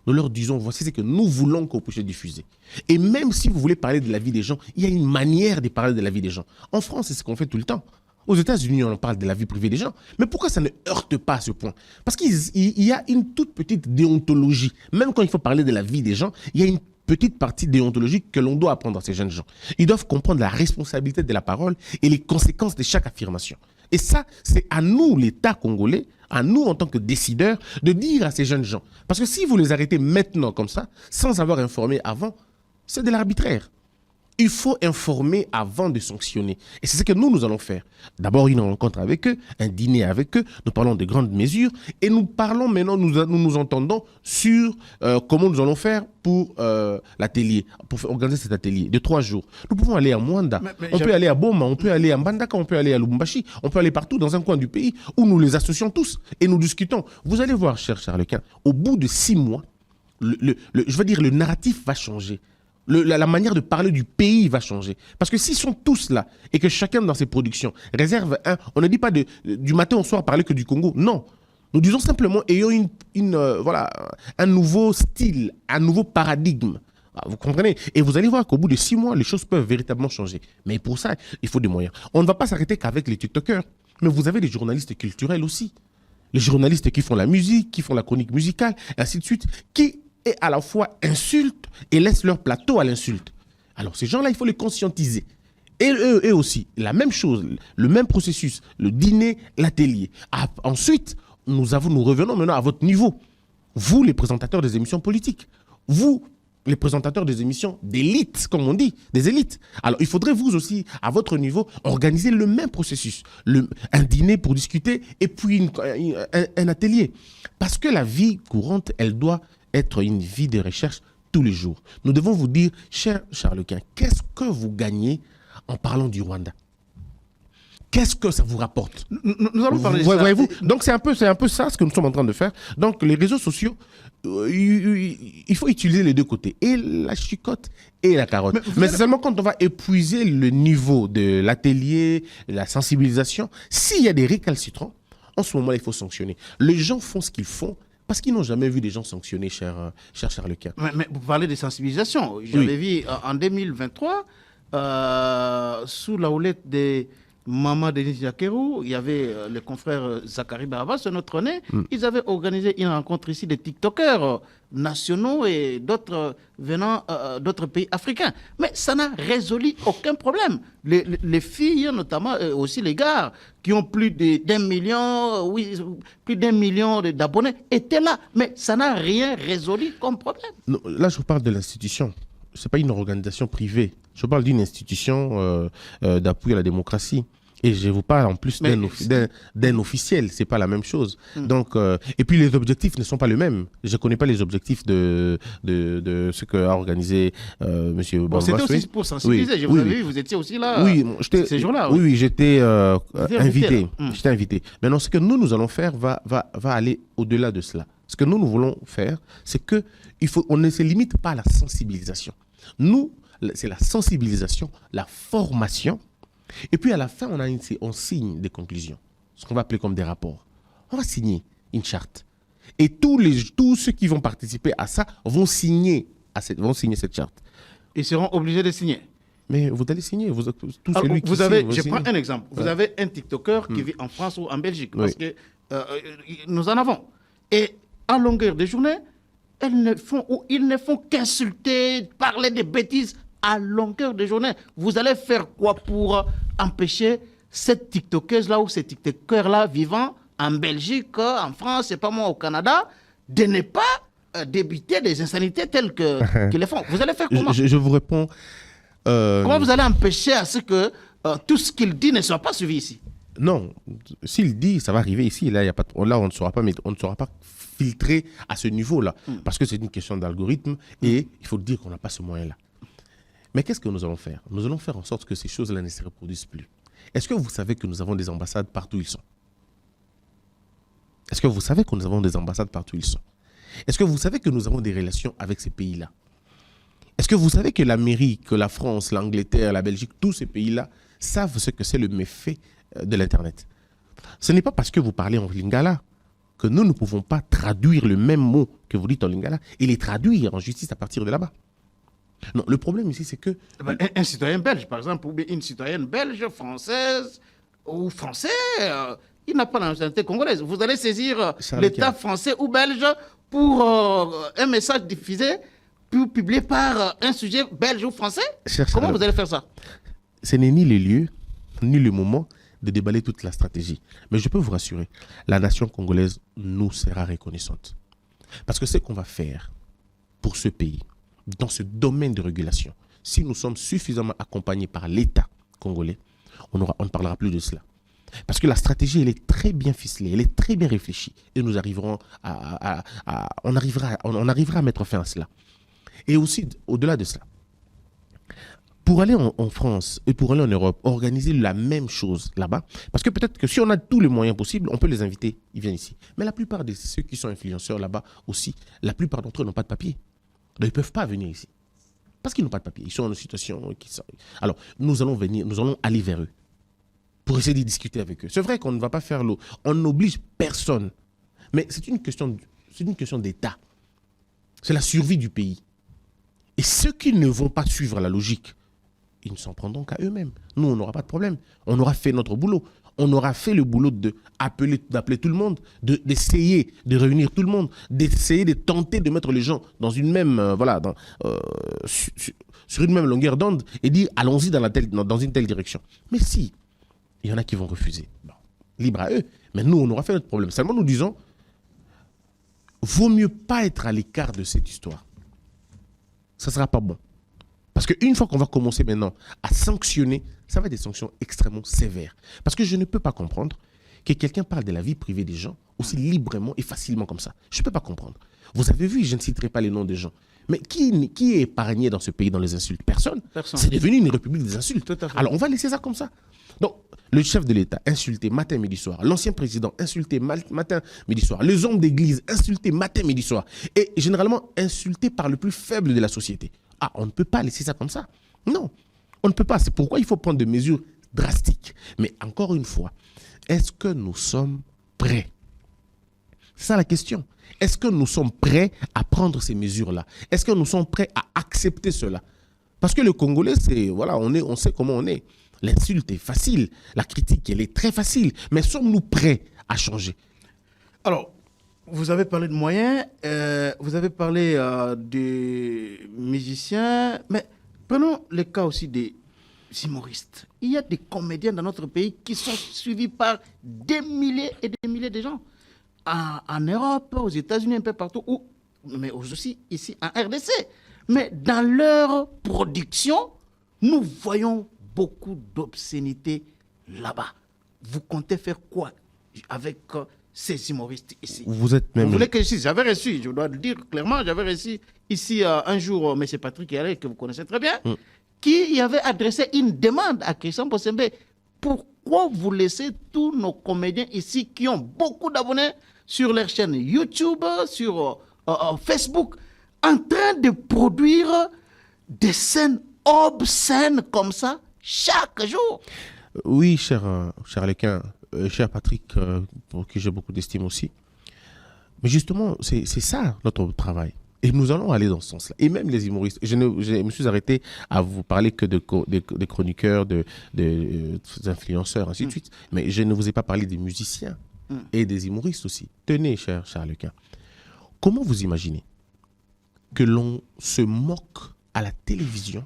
nous leur disons, voici ce que nous voulons que vous puissiez diffuser. Et même si vous voulez parler de la vie des gens, il y a une manière de parler de la vie des gens. En France, c'est ce qu'on fait tout le temps. Aux États-Unis, on parle de la vie privée des gens. Mais pourquoi ça ne heurte pas à ce point? Parce qu'il y a une toute petite déontologie. Même quand il faut parler de la vie des gens, il y a une petite partie déontologique que l'on doit apprendre à ces jeunes gens. Ils doivent comprendre la responsabilité de la parole et les conséquences de chaque affirmation. Et ça, c'est à nous, l'État congolais, à nous en tant que décideurs, de dire à ces jeunes gens. Parce que si vous les arrêtez maintenant comme ça, sans avoir informé avant, c'est de l'arbitraire. Il faut informer avant de sanctionner. Et c'est ce que nous allons faire. D'abord, une rencontre avec eux, un dîner avec eux. Nous parlons de grandes mesures. Et nous parlons maintenant, nous entendons sur comment nous allons faire pour l'atelier, pour organiser cet atelier de 3 jours. Nous pouvons aller à Mwanda, on peut aller à Boma, on peut aller à Mbandaka, on peut aller à Lubumbashi, on peut aller partout dans un coin du pays où nous les associons tous et nous discutons. Vous allez voir, cher Charles-Quint, au bout de 6 mois, je veux dire, le narratif va changer. La manière de parler du pays va changer. Parce que s'ils sont tous là et que chacun dans ses productions réserve on ne dit pas du matin au soir parler que du Congo. Non. Nous disons simplement ayons un nouveau style, un nouveau paradigme. Vous comprenez? Et vous allez voir qu'au bout de 6 mois, les choses peuvent véritablement changer. Mais pour ça, il faut des moyens. On ne va pas s'arrêter qu'avec les TikTokers. Mais vous avez des journalistes culturels aussi. Les journalistes qui font la musique, qui font la chronique musicale, et ainsi de suite, qui et à la fois insultent et laissent leur plateau à l'insulte. Alors ces gens-là, il faut les conscientiser. Et eux aussi, la même chose, le même processus, le dîner, l'atelier. Ensuite, nous revenons maintenant à votre niveau. Vous, les présentateurs des émissions politiques. Vous, les présentateurs des émissions d'élite, comme on dit, des élites. Alors il faudrait vous aussi, à votre niveau, organiser le même processus. Un dîner pour discuter et puis un atelier. Parce que la vie courante, elle doit être une vie de recherche tous les jours. Nous devons vous dire, cher Charles-Quint, qu'est-ce que vous gagnez en parlant du Rwanda? Qu'est-ce que ça vous rapporte? Nous allons parler de ça. Voyez-vous? Donc c'est un peu ça ce que nous sommes en train de faire. Donc les réseaux sociaux, il faut utiliser les deux côtés, et la chicotte et la carotte. Mais c'est seulement quand on va épuiser le niveau de l'atelier, la sensibilisation, s'il y a des récalcitrants, en ce moment-là, il faut sanctionner. Les gens font ce qu'ils font parce qu'ils n'ont jamais vu des gens sanctionnés, cher Charles-Quint. Mais vous parlez de sensibilisation. J'avais vu en 2023, sous la houlette des Maman Denis Yakerou, il y avait les confrères Zachary Barabas, notre nez. Ils avaient organisé une rencontre ici des TikTokers nationaux et d'autres venant d'autres pays africains. Mais ça n'a résolu aucun problème. Les filles, notamment aussi les gars, qui ont plus d'1 million, plus d'1 million d'abonnés, étaient là. Mais ça n'a rien résolu comme problème. Non, là, je vous parle de l'institution. Ce n'est pas une organisation privée. Je parle d'une institution d'appui à la démocratie. Et je vous parle en plus d'un officiel, c'est pas la même chose. Donc, et puis les objectifs ne sont pas les mêmes. Je connais pas les objectifs de ce qu'a organisé Monsieur Bamba. C'était aussi pour sensibiliser. Oui, je vous avais vu, vous étiez aussi là. Oui, ces jours-là. Oui, j'étais invité. J'étais invité. Maintenant, ce que nous allons faire va aller au-delà de cela. Ce que nous voulons faire, c'est que on ne se limite pas à la sensibilisation. Nous, c'est la sensibilisation, la formation. Et puis à la fin, on signe des conclusions, ce qu'on va appeler comme des rapports. On va signer une charte. Et tous ceux qui vont participer à ça vont signer cette charte. Ils seront obligés de signer. Mais vous allez signer. Je prends un exemple. Vous avez un TikToker qui vit en France ou en Belgique. Parce que nous en avons. Et à longueur de journée, ils ne font qu'insulter, parler des bêtises à longueur de journée. Vous allez faire quoi pour empêcher cette TikTokeuse-là ou ces TikTokers-là vivant en Belgique, en France, c'est pas moi au Canada, de ne pas débiter des insanités telles que les font. Vous allez faire comment? Je vous réponds. Comment vous allez empêcher à ce que tout ce qu'il dit ne soit pas suivi ici? Non, s'il dit, ça va arriver ici. Là, y a pas de, là on ne saura pas, mais on ne saura pas filtrer à ce niveau-là. Parce que c'est une question d'algorithme et il faut dire qu'on n'a pas ce moyen-là. Mais qu'est-ce que nous allons faire? Nous allons faire en sorte que ces choses-là ne se reproduisent plus. Est-ce que vous savez que nous avons des ambassades partout où ils sont? Est-ce que vous savez que nous avons des ambassades partout où ils sont? Est-ce que vous savez que nous avons des relations avec ces pays-là? Est-ce que vous savez que l'Amérique, la France, l'Angleterre, la Belgique, tous ces pays-là savent ce que c'est le méfait de l'Internet? Ce n'est pas parce que vous parlez en lingala que nous ne pouvons pas traduire le même mot que vous dites en lingala et les traduire en justice à partir de là-bas. Non, le problème ici, c'est que... Un citoyen belge, par exemple, ou bien une citoyenne belge, française ou français, il n'a pas la nationalité congolaise. Vous allez saisir l'État français ou belge pour un message diffusé, puis publié par un sujet belge ou français? Comment vous allez faire ça? Ce n'est ni le lieu, ni le moment de déballer toute la stratégie. Mais je peux vous rassurer, la nation congolaise nous sera reconnaissante. Parce que ce qu'on va faire pour ce pays, dans ce domaine de régulation, si nous sommes suffisamment accompagnés par l'État congolais, on ne parlera plus de cela. Parce que la stratégie, elle est très bien ficelée, elle est très bien réfléchie. Et nous arriverons on arrivera à mettre fin à cela. Et aussi, au-delà de cela, pour aller en France et pour aller en Europe, organiser la même chose là-bas, parce que peut-être que si on a tous les moyens possibles, on peut les inviter, ils viennent ici. Mais la plupart de ceux qui sont influenceurs là-bas aussi, la plupart d'entre eux n'ont pas de papier. Donc, ils ne peuvent pas venir ici. Parce qu'ils n'ont pas de papier. Ils sont dans une situation qui... Alors, nous allons aller vers eux pour essayer de discuter avec eux. C'est vrai qu'on ne va pas faire l'eau. On n'oblige personne. Mais c'est une question d'État. C'est la survie du pays. Et ceux qui ne vont pas suivre la logique, ils ne s'en prendront qu'à eux-mêmes. Nous, on n'aura pas de problème. On aura fait notre boulot. On aura fait le boulot d'appeler tout le monde, d'essayer de réunir tout le monde, d'essayer de tenter de mettre les gens dans une même, sur une même longueur d'onde et dire allons-y dans une telle direction. Mais si, il y en a qui vont refuser. Bon, libre à eux. Mais nous, on aura fait notre problème. Seulement, nous disons, vaut mieux pas être à l'écart de cette histoire. Ça ne sera pas bon. Parce qu'une fois qu'on va commencer maintenant à sanctionner, ça va être des sanctions extrêmement sévères. Parce que je ne peux pas comprendre que quelqu'un parle de la vie privée des gens aussi librement et facilement comme ça. Je ne peux pas comprendre. Vous avez vu, je ne citerai pas les noms des gens. Mais qui est épargné dans ce pays dans les insultes? Personne. C'est devenu une république des insultes. Tout à fait. Alors on va laisser ça comme ça. Donc, le chef de l'État insulté matin, midi, soir. L'ancien président insulté matin, midi, soir. Les hommes d'église insultés matin, midi, soir. Et généralement insultés par le plus faible de la société. Ah, on ne peut pas laisser ça comme ça. Non, on ne peut pas. C'est pourquoi il faut prendre des mesures drastiques. Mais encore une fois, est-ce que nous sommes prêts? C'est ça la question. Est-ce que nous sommes prêts à prendre ces mesures-là? Est-ce que nous sommes prêts à accepter cela? Parce que le Congolais, on sait comment on est. L'insulte est facile. La critique, elle est très facile. Mais sommes-nous prêts à changer? Alors, vous avez parlé de moyens, vous avez parlé des musiciens, mais prenons le cas aussi des humoristes. Il y a des comédiens dans notre pays qui sont suivis par des milliers et des milliers de gens. En Europe, aux États-Unis, un peu partout, mais aussi ici en RDC. Mais dans leur production, nous voyons beaucoup d'obscénités là-bas. Vous comptez faire quoi avec ces humoristes ici? Vous êtes même... Vous voulez que j'avais reçu, je dois le dire clairement, j'avais reçu ici un jour M. Patrick Yalé, que vous connaissez très bien, qui y avait adressé une demande à Christian Bossembe. Pourquoi vous laissez tous nos comédiens ici qui ont beaucoup d'abonnés sur leur chaîne YouTube, sur Facebook, en train de produire des scènes obscènes comme ça chaque jour? Oui, cher Lequin, cher Patrick, pour qui j'ai beaucoup d'estime aussi. Mais justement, c'est ça notre travail. Et nous allons aller dans ce sens-là. Et même les humoristes. Je me suis arrêté à vous parler que des chroniqueurs, des influenceurs, ainsi de suite. Mais je ne vous ai pas parlé des musiciens et des humoristes aussi. Tenez, cher Lequin, comment vous imaginez que l'on se moque à la télévision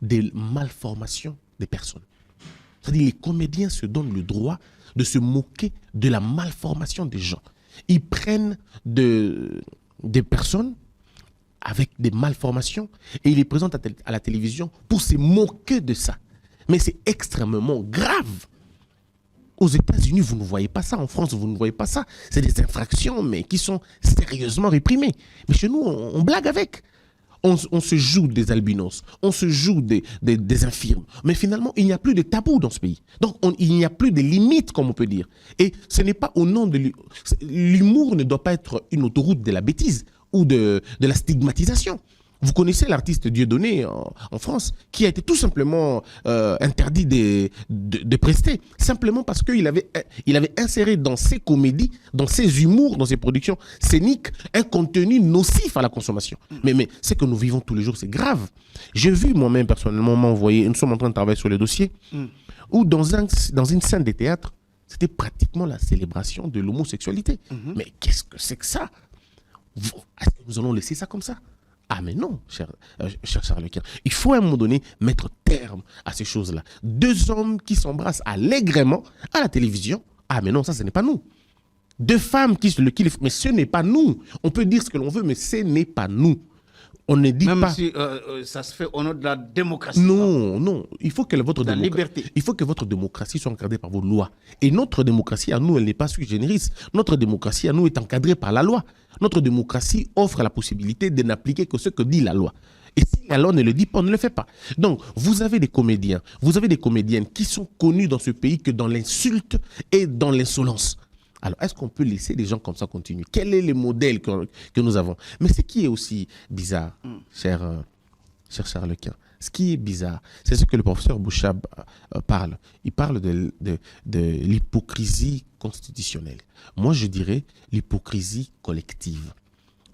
des malformations des personnes? C'est-à-dire les comédiens se donnent le droit de se moquer de la malformation des gens. Ils prennent des personnes avec des malformations et ils les présentent à la télévision pour se moquer de ça. Mais c'est extrêmement grave. Aux États-Unis, vous ne voyez pas ça. En France, vous ne voyez pas ça. C'est des infractions, mais qui sont sérieusement réprimées. Mais chez nous, on blague avec. On se joue des albinos, on se joue des infirmes. Mais finalement, il n'y a plus de tabou dans ce pays. Donc, il n'y a plus de limites, comme on peut dire. Et ce n'est pas au nom de... L'humour ne doit pas être une autoroute de la bêtise ou de la stigmatisation. Vous connaissez l'artiste Dieudonné en France, qui a été tout simplement interdit de prester, simplement parce qu'il avait inséré dans ses comédies, dans ses humours, dans ses productions scéniques, un contenu nocif à la consommation. Mais ce que nous vivons tous les jours, c'est grave. J'ai vu moi-même personnellement m'envoyer, nous sommes en train de travailler sur le dossier, où dans une scène de théâtre, c'était pratiquement la célébration de l'homosexualité. Mais qu'est-ce que c'est que ça? Est-ce que nous allons laisser ça comme ça? Ah mais non, cher Charles Quint. Il faut à un moment donné mettre terme à ces choses-là. Deux hommes qui s'embrassent allègrement à la télévision. Ah mais non, ça ce n'est pas nous. Deux femmes qui mais ce n'est pas nous. On peut dire ce que l'on veut, mais ce n'est pas nous. On ne dit Même pas... si ça se fait au nom de la démocratie. Non, non. Il faut que la liberté. Il faut que votre démocratie soit encadrée par vos lois. Et notre démocratie à nous, elle n'est pas sui generis. Notre démocratie à nous est encadrée par la loi. Notre démocratie offre la possibilité de n'appliquer que ce que dit la loi. Et si la loi ne le dit pas, on ne le fait pas. Donc, vous avez des comédiens, vous avez des comédiennes qui sont connus dans ce pays que dans l'insulte et dans l'insolence. Alors, est-ce qu'on peut laisser des gens comme ça continuer? Quel est le modèle que nous avons? Mais ce qui est aussi bizarre, cher Charles Quint, ce qui est bizarre, c'est ce que le professeur Bouchab parle. Il parle de l'hypocrisie constitutionnelle. Moi, je dirais l'hypocrisie collective.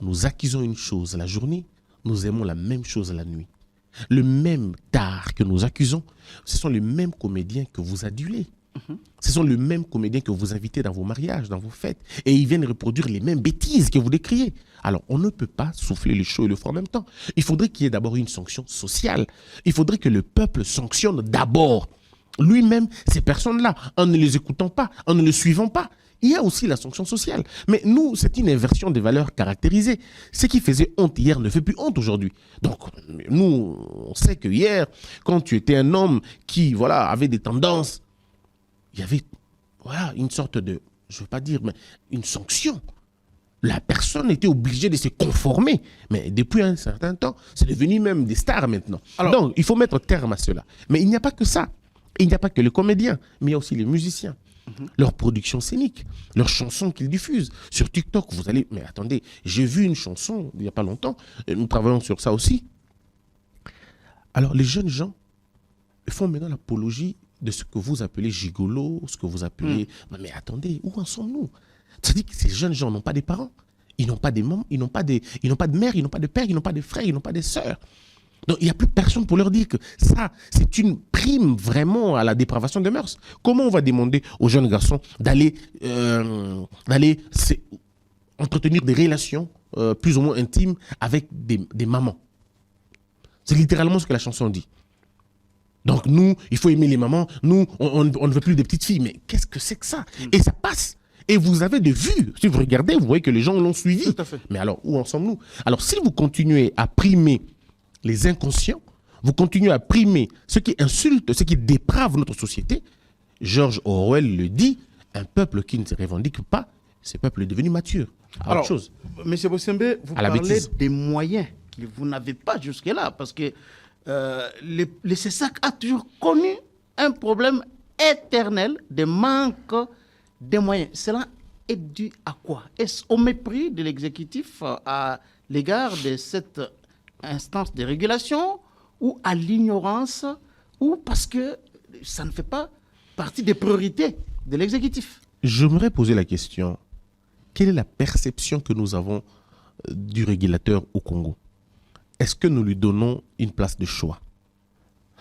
Nous accusons une chose la journée, nous aimons la même chose la nuit. Le même tard que nous accusons, ce sont les mêmes comédiens que vous adulez. Ce sont les mêmes comédiens que vous invitez dans vos mariages, dans vos fêtes. Et ils viennent reproduire les mêmes bêtises que vous décriez. Alors, on ne peut pas souffler le chaud et le froid en même temps. Il faudrait qu'il y ait d'abord une sanction sociale. Il faudrait que le peuple sanctionne d'abord lui-même ces personnes-là, en ne les écoutant pas, en ne les suivant pas. Il y a aussi la sanction sociale. Mais nous, c'est une inversion des valeurs caractérisées. Ce qui faisait honte hier ne fait plus honte aujourd'hui. Donc, nous, on sait que hier, quand tu étais un homme qui, avait des tendances, il y avait une sorte de, je ne veux pas dire, mais une sanction. La personne était obligée de se conformer. Mais depuis un certain temps, c'est devenu même des stars maintenant. Alors, donc, il faut mettre terme à cela. Mais il n'y a pas que ça. Il n'y a pas que les comédiens, mais il y a aussi les musiciens. Leurs productions scéniques, leurs chansons qu'ils diffusent. Sur TikTok, vous allez... Mais attendez, j'ai vu une chanson il n'y a pas longtemps. Nous travaillons sur ça aussi. Alors, les jeunes gens font maintenant l'apologie de ce que vous appelez gigolo, ce que vous appelez... Mais attendez, où en sommes-nous? C'est-à-dire que ces jeunes gens n'ont pas des parents, ils n'ont pas des mamans, ils n'ont pas de mère, ils n'ont pas de père, ils n'ont pas de frères, ils n'ont pas de sœurs. Donc il n'y a plus personne pour leur dire que ça, c'est une prime vraiment à la dépravation des mœurs. Comment on va demander aux jeunes garçons d'aller entretenir des relations plus ou moins intimes avec des mamans? C'est littéralement ce que la chanson dit. Donc nous, il faut aimer les mamans, nous, on ne veut plus des petites filles. Mais qu'est-ce que c'est que ça? Et ça passe. Et vous avez des vues. Si vous regardez, vous voyez que les gens l'ont suivi. Tout à fait. Mais alors, où en sommes-nous? Alors, si vous continuez à primer les inconscients, vous continuez à primer ce qui insulte, ce qui déprave notre société, George Orwell le dit, un peuple qui ne se revendique pas, ce peuple est devenu mature. Alors, M. Bossembe, vous parlez des moyens que vous n'avez pas jusque-là, parce que le CESAC a toujours connu un problème éternel de manque de moyens. Cela est dû à quoi? Est-ce au mépris de l'exécutif à l'égard de cette instance de régulation, ou à l'ignorance, ou parce que ça ne fait pas partie des priorités de l'exécutif? J'aimerais poser la question, quelle est la perception que nous avons du régulateur au Congo? Est-ce que nous lui donnons une place de choix?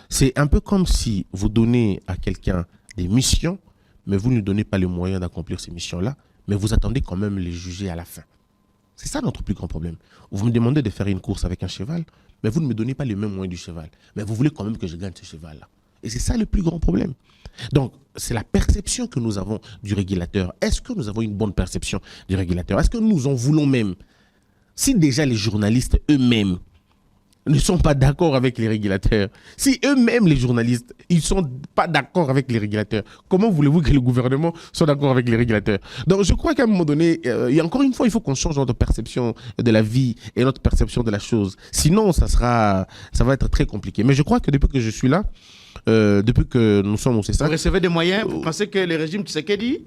C'est un peu comme si vous donnez à quelqu'un des missions, mais vous ne lui donnez pas les moyens d'accomplir ces missions-là, mais vous attendez quand même les juger à la fin. C'est ça notre plus grand problème. Vous me demandez de faire une course avec un cheval, mais vous ne me donnez pas les mêmes moyens du cheval. Mais vous voulez quand même que je gagne ce cheval-là. Et c'est ça le plus grand problème. Donc, c'est la perception que nous avons du régulateur. Est-ce que nous avons une bonne perception du régulateur? Est-ce que nous en voulons même? Si déjà les journalistes eux-mêmes ne sont pas d'accord avec les régulateurs, si eux-mêmes, les journalistes, ils ne sont pas d'accord avec les régulateurs, comment voulez-vous que le gouvernement soit d'accord avec les régulateurs? Donc, je crois qu'à un moment donné, et encore une fois, il faut qu'on change notre perception de la vie et notre perception de la chose. Sinon, ça va être très compliqué. Mais je crois que depuis que je suis là, depuis que nous sommes au CESAC... Vous recevez des moyens, vous pensez que le régime Tshisekedi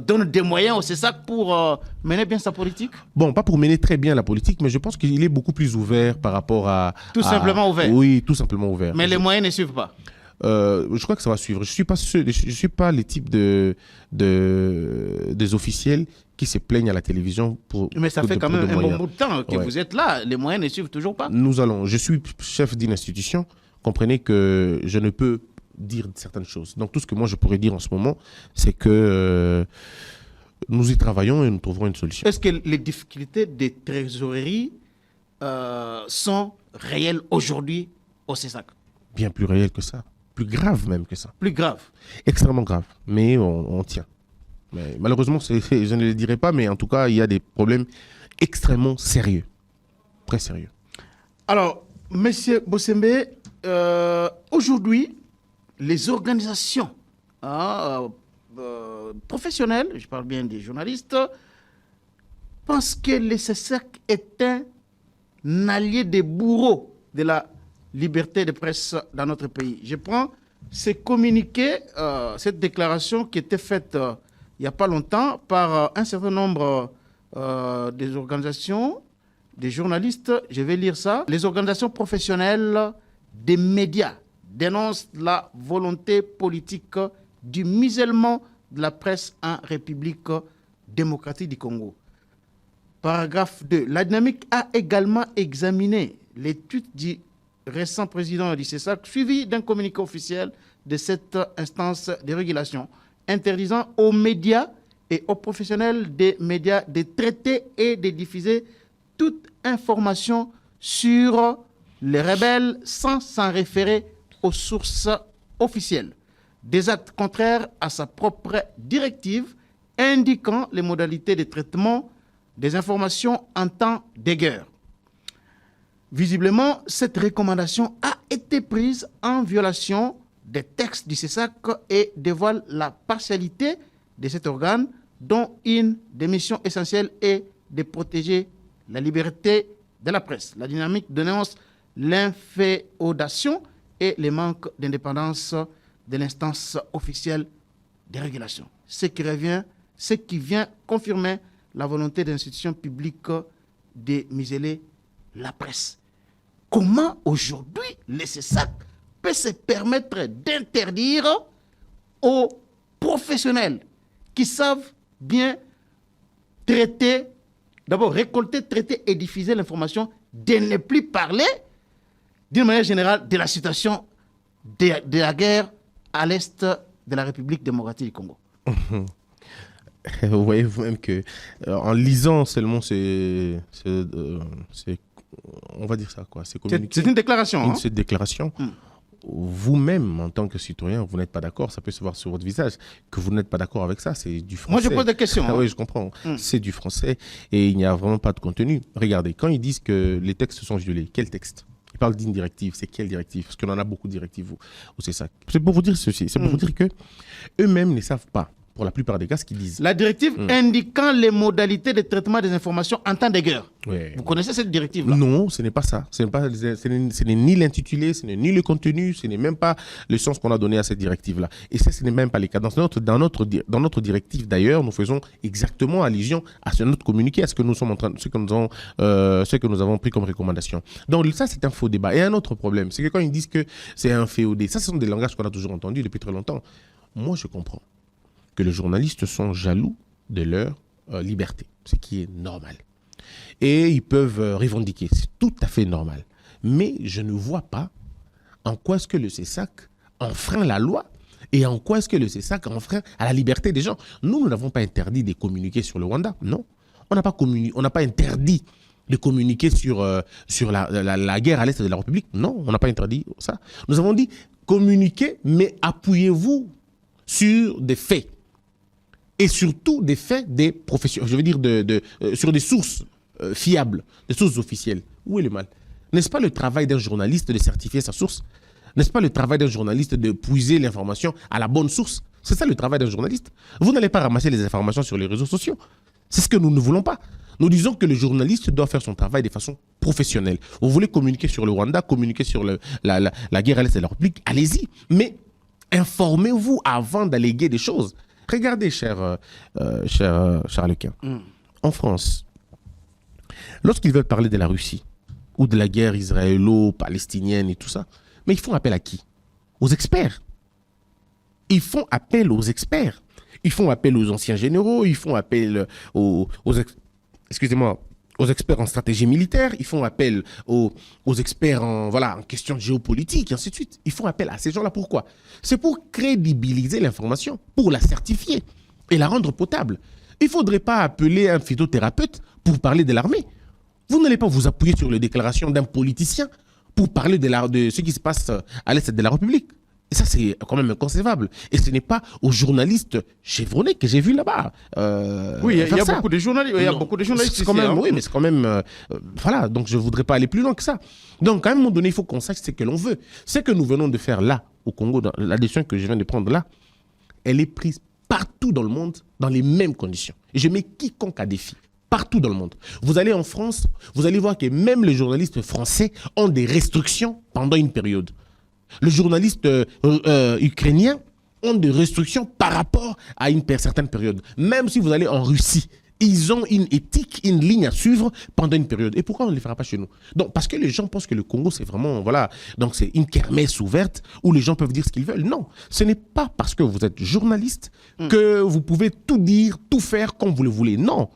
donne des moyens au CESAC pour mener bien sa politique? Bon, pas pour mener très bien la politique, mais je pense qu'il est beaucoup plus ouvert par rapport à... Tout simplement ouvert? Oui, tout simplement ouvert. Mais les moyens ne suivent pas? Je crois que ça va suivre. Je ne suis pas les types des officiels qui se plaignent à la télévision pour... Mais ça fait quand même un bon bout de temps que Ouais. vous êtes là. Les moyens ne suivent toujours pas? Je suis chef d'une institution. Comprenez que je ne peux dire certaines choses. Donc tout ce que moi je pourrais dire en ce moment, c'est que nous y travaillons et nous trouverons une solution. Est-ce que les difficultés des trésoreries sont réelles aujourd'hui au CESAC? Bien plus réel que ça. Plus grave même que ça. Plus grave? Extrêmement grave. Mais on tient. Mais malheureusement, je ne le dirai pas, mais en tout cas, il y a des problèmes extrêmement sérieux. Très sérieux. Alors, Monsieur Bossembe, aujourd'hui, les organisations professionnelles, je parle bien des journalistes, pensent que le CESAC est un allié des bourreaux de la liberté de presse dans notre pays. Je prends ce communiqué, cette déclaration qui était faite il n'y a pas longtemps par un certain nombre des organisations, des journalistes, je vais lire ça. Les organisations professionnelles des médias dénoncent la volonté politique du musellement de la presse en République démocratique du Congo. Paragraphe 2. La dynamique a également examiné l'étude du récent président du CESAC, suivi d'un communiqué officiel de cette instance de régulation, interdisant aux médias et aux professionnels des médias de traiter et de diffuser toute information sur les rebelles sans s'en référer aux sources officielles. Des actes contraires à sa propre directive indiquant les modalités de traitement des informations en temps de guerre. Visiblement, cette recommandation a été prise en violation des textes du CESAC et dévoile la partialité de cet organe dont une des missions essentielles est de protéger la liberté de la presse. La dynamique dénonce l'inféodation et les manques d'indépendance de l'instance officielle de régulation. Ce qui vient confirmer la volonté de l'institution publique de museler la presse. Comment aujourd'hui le CESAC peut se permettre d'interdire aux professionnels qui savent bien traiter, d'abord récolter, traiter et diffuser l'information, de ne plus parler d'une manière générale de la situation de la guerre à l'est de la République démocratique du Congo? Vous voyez vous-même que en lisant seulement on va dire ça quoi, c'est une déclaration. Cette déclaration. Vous-même, en tant que citoyen, vous n'êtes pas d'accord, ça peut se voir sur votre visage, que vous n'êtes pas d'accord avec ça, c'est du français. Moi, je pose des questions. Ah oui, je comprends. C'est du français et il n'y a vraiment pas de contenu. Regardez, quand ils disent que les textes sont violés, quel texte? Ils parlent d'une directive, c'est quelle directive? Parce qu'on en a beaucoup de directives, c'est ça. C'est pour vous dire ceci, c'est pour vous dire que eux-mêmes ne savent pas, pour la plupart des cas, ce qu'ils disent. La directive indiquant les modalités de traitement des informations en temps de guerre. Ouais. Vous connaissez cette directive-là? Non, ce n'est pas ça. Ce n'est ni l'intitulé, ce n'est ni le contenu, ce n'est même pas le sens qu'on a donné à cette directive-là. Et ça, ce n'est même pas le cas. Dans notre directive, d'ailleurs, nous faisons exactement allusion à notre communiqué, à ce que nous sommes en train, ce que nous avons pris comme recommandation. Donc ça, c'est un faux débat. Et un autre problème, c'est que quand ils disent que c'est un féodé, ça, ce sont des langages qu'on a toujours entendus depuis très longtemps. Moi, je comprends que les journalistes sont jaloux de leur liberté, ce qui est normal. Et ils peuvent revendiquer, c'est tout à fait normal. Mais je ne vois pas en quoi est-ce que le CESAC enfreint la loi et en quoi est-ce que le CESAC enfreint à la liberté des gens. Nous n'avons pas interdit de communiquer sur le Rwanda, non. On n'a pas interdit de communiquer sur la guerre à l'est de la République. Non, on n'a pas interdit ça. Nous avons dit communiquez, mais appuyez-vous sur des faits. Et surtout des faits des professions, je veux dire sur des sources fiables, des sources officielles. Où est le mal? N'est-ce pas le travail d'un journaliste de certifier sa source? N'est-ce pas le travail d'un journaliste de puiser l'information à la bonne source? C'est ça le travail d'un journaliste. Vous n'allez pas ramasser les informations sur les réseaux sociaux. C'est ce que nous ne voulons pas. Nous disons que le journaliste doit faire son travail de façon professionnelle. Vous voulez communiquer sur le Rwanda, communiquer sur la guerre à l'est de la République, allez-y. Mais informez-vous avant d'alléguer des choses. Regardez, cher Charles-Quint, en France, lorsqu'ils veulent parler de la Russie ou de la guerre israélo-palestinienne et tout ça, mais ils font appel à qui? Aux experts. Ils font appel aux experts. Ils font appel aux anciens généraux, ils font appel aux experts en stratégie militaire, ils font appel aux experts en question géopolitique, et ainsi de suite. Ils font appel à ces gens-là. Pourquoi? C'est pour crédibiliser l'information, pour la certifier et la rendre potable. Il ne faudrait pas appeler un phytothérapeute pour parler de l'armée. Vous n'allez pas vous appuyer sur les déclarations d'un politicien pour parler de ce qui se passe à l'est de la République. Et ça, c'est quand même inconcevable. Et ce n'est pas aux journalistes chevronnés que j'ai vu là-bas. Oui, il y a beaucoup de journalistes. Il y a beaucoup de journalistes ici, oui, mais c'est quand même... voilà, donc je ne voudrais pas aller plus loin que ça. Donc, à un moment donné, il faut qu'on sache ce que l'on veut. Ce que nous venons de faire là, au Congo, la décision que je viens de prendre là, elle est prise partout dans le monde, dans les mêmes conditions. Et je mets quiconque à défi. Partout dans le monde. Vous allez en France, vous allez voir que même les journalistes français ont des restrictions pendant une période. Les journalistes ukrainiens ont des restrictions par rapport à une certaine période. Même si vous allez en Russie, ils ont une éthique, une ligne à suivre pendant une période. Et pourquoi on ne les fera pas chez nous? Donc, parce que les gens pensent que le Congo, c'est vraiment, donc c'est une kermesse ouverte où les gens peuvent dire ce qu'ils veulent. Non, ce n'est pas parce que vous êtes journaliste que vous pouvez tout dire, tout faire comme vous le voulez. Non.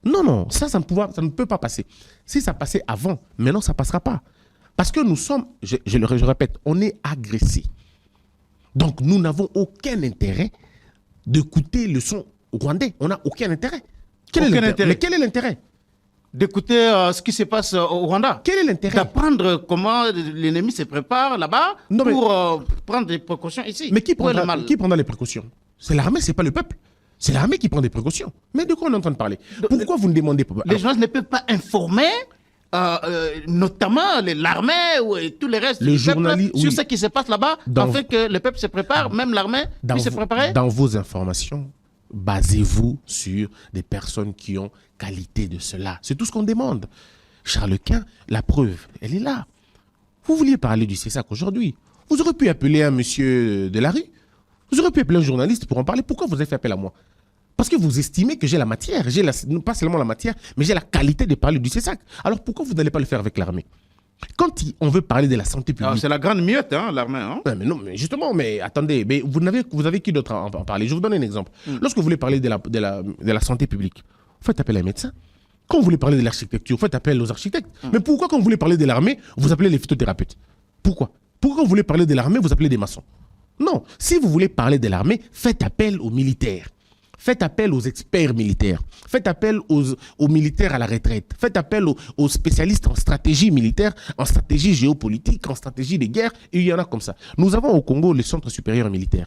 Non, ça ne peut pas passer. Si ça passait avant, maintenant, ça ne passera pas. Parce que nous sommes, je répète, on est agressés. Donc, nous n'avons aucun intérêt d'écouter le son rwandais. On n'a aucun intérêt. Mais quel est l'intérêt? D'écouter ce qui se passe au Rwanda. Quel est l'intérêt? D'apprendre comment l'ennemi se prépare là-bas pour prendre des précautions ici. Mais qui prendra les précautions? C'est l'armée, ce n'est pas le peuple. C'est l'armée qui prend des précautions. Mais de quoi on est en train de parler? Pourquoi vous ne demandez pas? Les gens ne peuvent pas informer, notamment l'armée ou tous les restes du peuple, sur ce qui se passe là-bas, afin que le peuple se prépare, même l'armée puisse se préparer. Dans vos informations, basez-vous sur des personnes qui ont qualité de cela. C'est tout ce qu'on demande. Charles-Quint, la preuve, elle est là. Vous vouliez parler du CESAC aujourd'hui. Vous aurez pu appeler un monsieur de la rue. Vous aurez pu appeler un journaliste pour en parler. Pourquoi vous avez fait appel à moi? Parce que vous estimez que j'ai la matière. Pas seulement la matière, mais j'ai la qualité de parler du CESAC. Alors pourquoi vous n'allez pas le faire avec l'armée? Quand on veut parler de la santé publique... C'est la grande muette, l'armée. Hein? Mais justement, mais attendez, mais vous avez qui d'autre à en parler? Je vous donne un exemple. Lorsque vous voulez parler de la santé publique, vous faites appel à un médecin. Quand vous voulez parler de l'architecture, vous faites appel aux architectes. Mais pourquoi quand vous voulez parler de l'armée, vous appelez les phytothérapeutes? Pourquoi quand vous voulez parler de l'armée, vous appelez des maçons? Non, si vous voulez parler de l'armée, faites appel aux militaires. Faites appel aux experts militaires. Faites appel aux militaires à la retraite. Faites appel aux spécialistes en stratégie militaire, en stratégie géopolitique, en stratégie de guerre. Et il y en a comme ça. Nous avons au Congo le Centre supérieur militaire.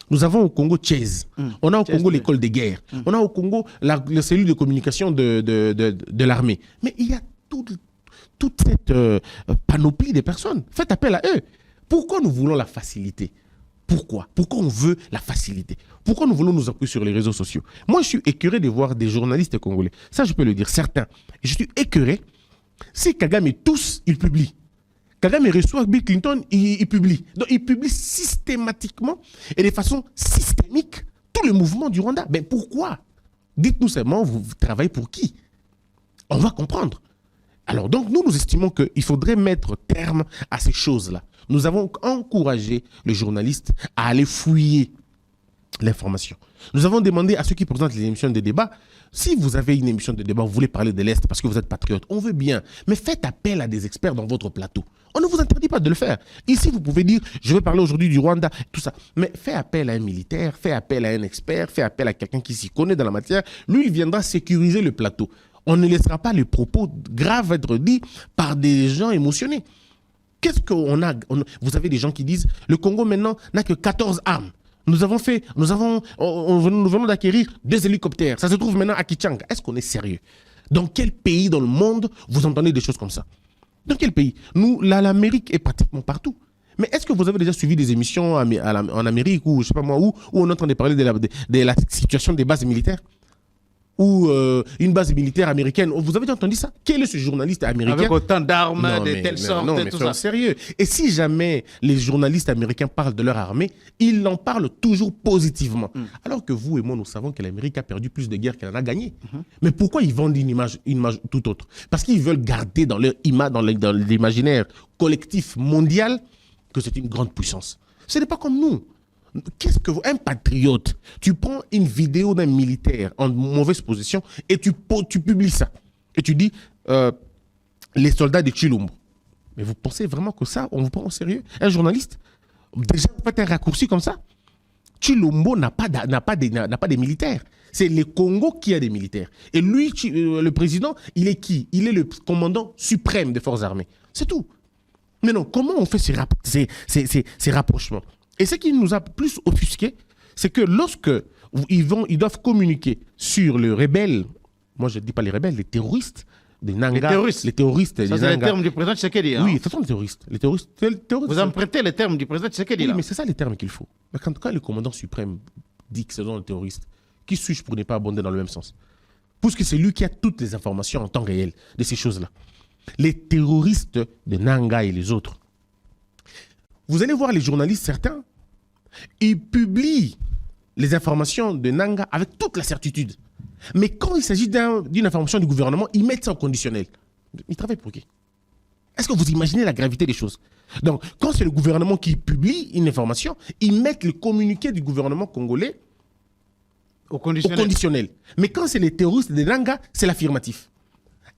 Nous avons au Congo Chase. On a au Congo l'école de guerre. On a au Congo la cellule de communication de l'armée. Mais il y a toute cette panoplie de personnes. Faites appel à eux. Pourquoi nous voulons la facilité? Pourquoi on veut la facilité? Pourquoi nous voulons nous appuyer sur les réseaux sociaux? Moi, je suis écœuré de voir des journalistes congolais. Ça, je peux le dire, certains. Et je suis écœuré. Si Kagame tous, il publie. Kagame reçoit Bill Clinton, il publie. Donc, il publie systématiquement et de façon systémique tout le mouvement du Rwanda. Mais pourquoi? Dites-nous seulement, vous travaillez pour qui? On va comprendre. Alors donc, nous estimons qu'il faudrait mettre terme à ces choses-là. Nous avons encouragé les journalistes à aller fouiller l'information. Nous avons demandé à ceux qui présentent les émissions de débat, si vous avez une émission de débat, vous voulez parler de l'Est parce que vous êtes patriote, on veut bien, mais faites appel à des experts dans votre plateau. On ne vous interdit pas de le faire. Ici, vous pouvez dire, je vais parler aujourd'hui du Rwanda, tout ça. Mais faites appel à un militaire, faites appel à un expert, faites appel à quelqu'un qui s'y connaît dans la matière. Lui, il viendra sécuriser le plateau. On ne laissera pas les propos graves être dits par des gens émotionnés. Qu'est-ce qu'on a Vous avez des gens qui disent le Congo maintenant n'a que 14 armes. Nous venons d'acquérir 2 hélicoptères. Ça se trouve maintenant à Kichanga. Est-ce qu'on est sérieux? Dans quel pays dans le monde vous entendez des choses comme ça? Dans quel pays? Nous, l'Amérique est pratiquement partout. Mais est-ce que vous avez déjà suivi des émissions en Amérique ou je sais pas moi où on est en train de parler de la situation des bases militaires? Ou une base militaire américaine. Vous avez déjà entendu ça? Quel est ce journaliste américain? Avec autant d'armes, de telle sorte, non, mais tout ça. Sérieux. Et si jamais les journalistes américains parlent de leur armée, ils en parlent toujours positivement. Alors que vous et moi, nous savons que l'Amérique a perdu plus de guerres qu'elle en a gagné. Mais pourquoi ils vendent une image tout autre? Parce qu'ils veulent garder dans leur image, dans l'imaginaire collectif mondial, que c'est une grande puissance. Ce n'est pas comme nous. Qu'est-ce que un patriote, tu prends une vidéo d'un militaire en mauvaise position et tu publies ça. Et tu dis les soldats de Chilombo. Mais vous pensez vraiment que ça, on vous prend au sérieux? Un journaliste, déjà, vous faites un raccourci comme ça? Chilombo n'a pas des militaires. C'est le Congo qui a des militaires. Et lui, le président, il est qui? Il est le commandant suprême des forces armées. C'est tout. Mais non, comment on fait ces rapprochements? Et ce qui nous a plus offusqué, c'est que lorsque ils doivent communiquer sur le rebelle, moi je ne dis pas les rebelles, les terroristes des Nanga. Les terroristes des Ça, c'est Nanga. les termes du président Tshisekedi. Hein? Oui, ce sont les terroristes. Les terroristes Vous empruntez les termes du président Tshisekedi. Oui, Là. mais c'est ça les termes qu'il faut. Mais quand le commandant suprême dit que ce sont les terroristes, qui suis-je pour ne pas abonder dans le même sens? Puisque c'est lui qui a toutes les informations en temps réel de ces choses-là. Les terroristes de Nanga et les autres. Vous allez voir les journalistes, certains, ils publient les informations de Nanga avec toute la certitude. Mais quand il s'agit d'une information du gouvernement, ils mettent ça au conditionnel. Ils travaillent pour qui? Est-ce que vous imaginez la gravité des choses? Donc, quand c'est le gouvernement qui publie une information, ils mettent le communiqué du gouvernement congolais Au au conditionnel. conditionnel. Mais quand c'est les terroristes de Nanga, c'est l'affirmatif.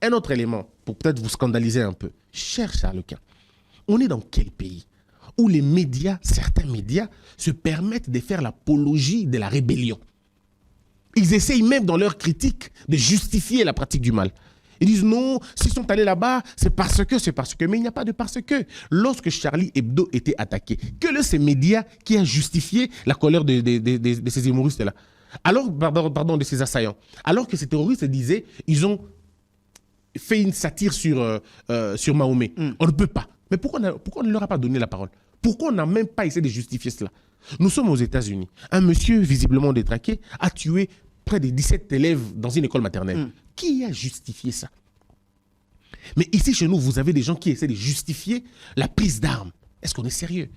Un autre élément, pour peut-être vous scandaliser un peu. Cher Charles-Quint, on est dans quel pays où les médias, certains médias, se permettent de faire l'apologie de la rébellion? Ils essayent même dans leur critique de justifier la pratique du mal. Ils disent non, s'ils sont allés là-bas, c'est parce que. Mais il n'y a pas de parce que. Lorsque Charlie Hebdo était attaqué, quel est ce média qui a justifié la colère de ces humoristes-là? Alors, pardon, de ces assaillants. Alors que ces terroristes disaient, ils ont fait une satire sur Mahomet. On ne peut pas. Mais pourquoi on ne leur a pas donné la parole? Pourquoi on n'a même pas essayé de justifier cela? Nous sommes aux États-Unis. Un monsieur visiblement détraqué a tué près de 17 élèves dans une école maternelle. Qui a justifié ça? Mais ici, chez nous, vous avez des gens qui essaient de justifier la prise d'armes. Est-ce qu'on est sérieux?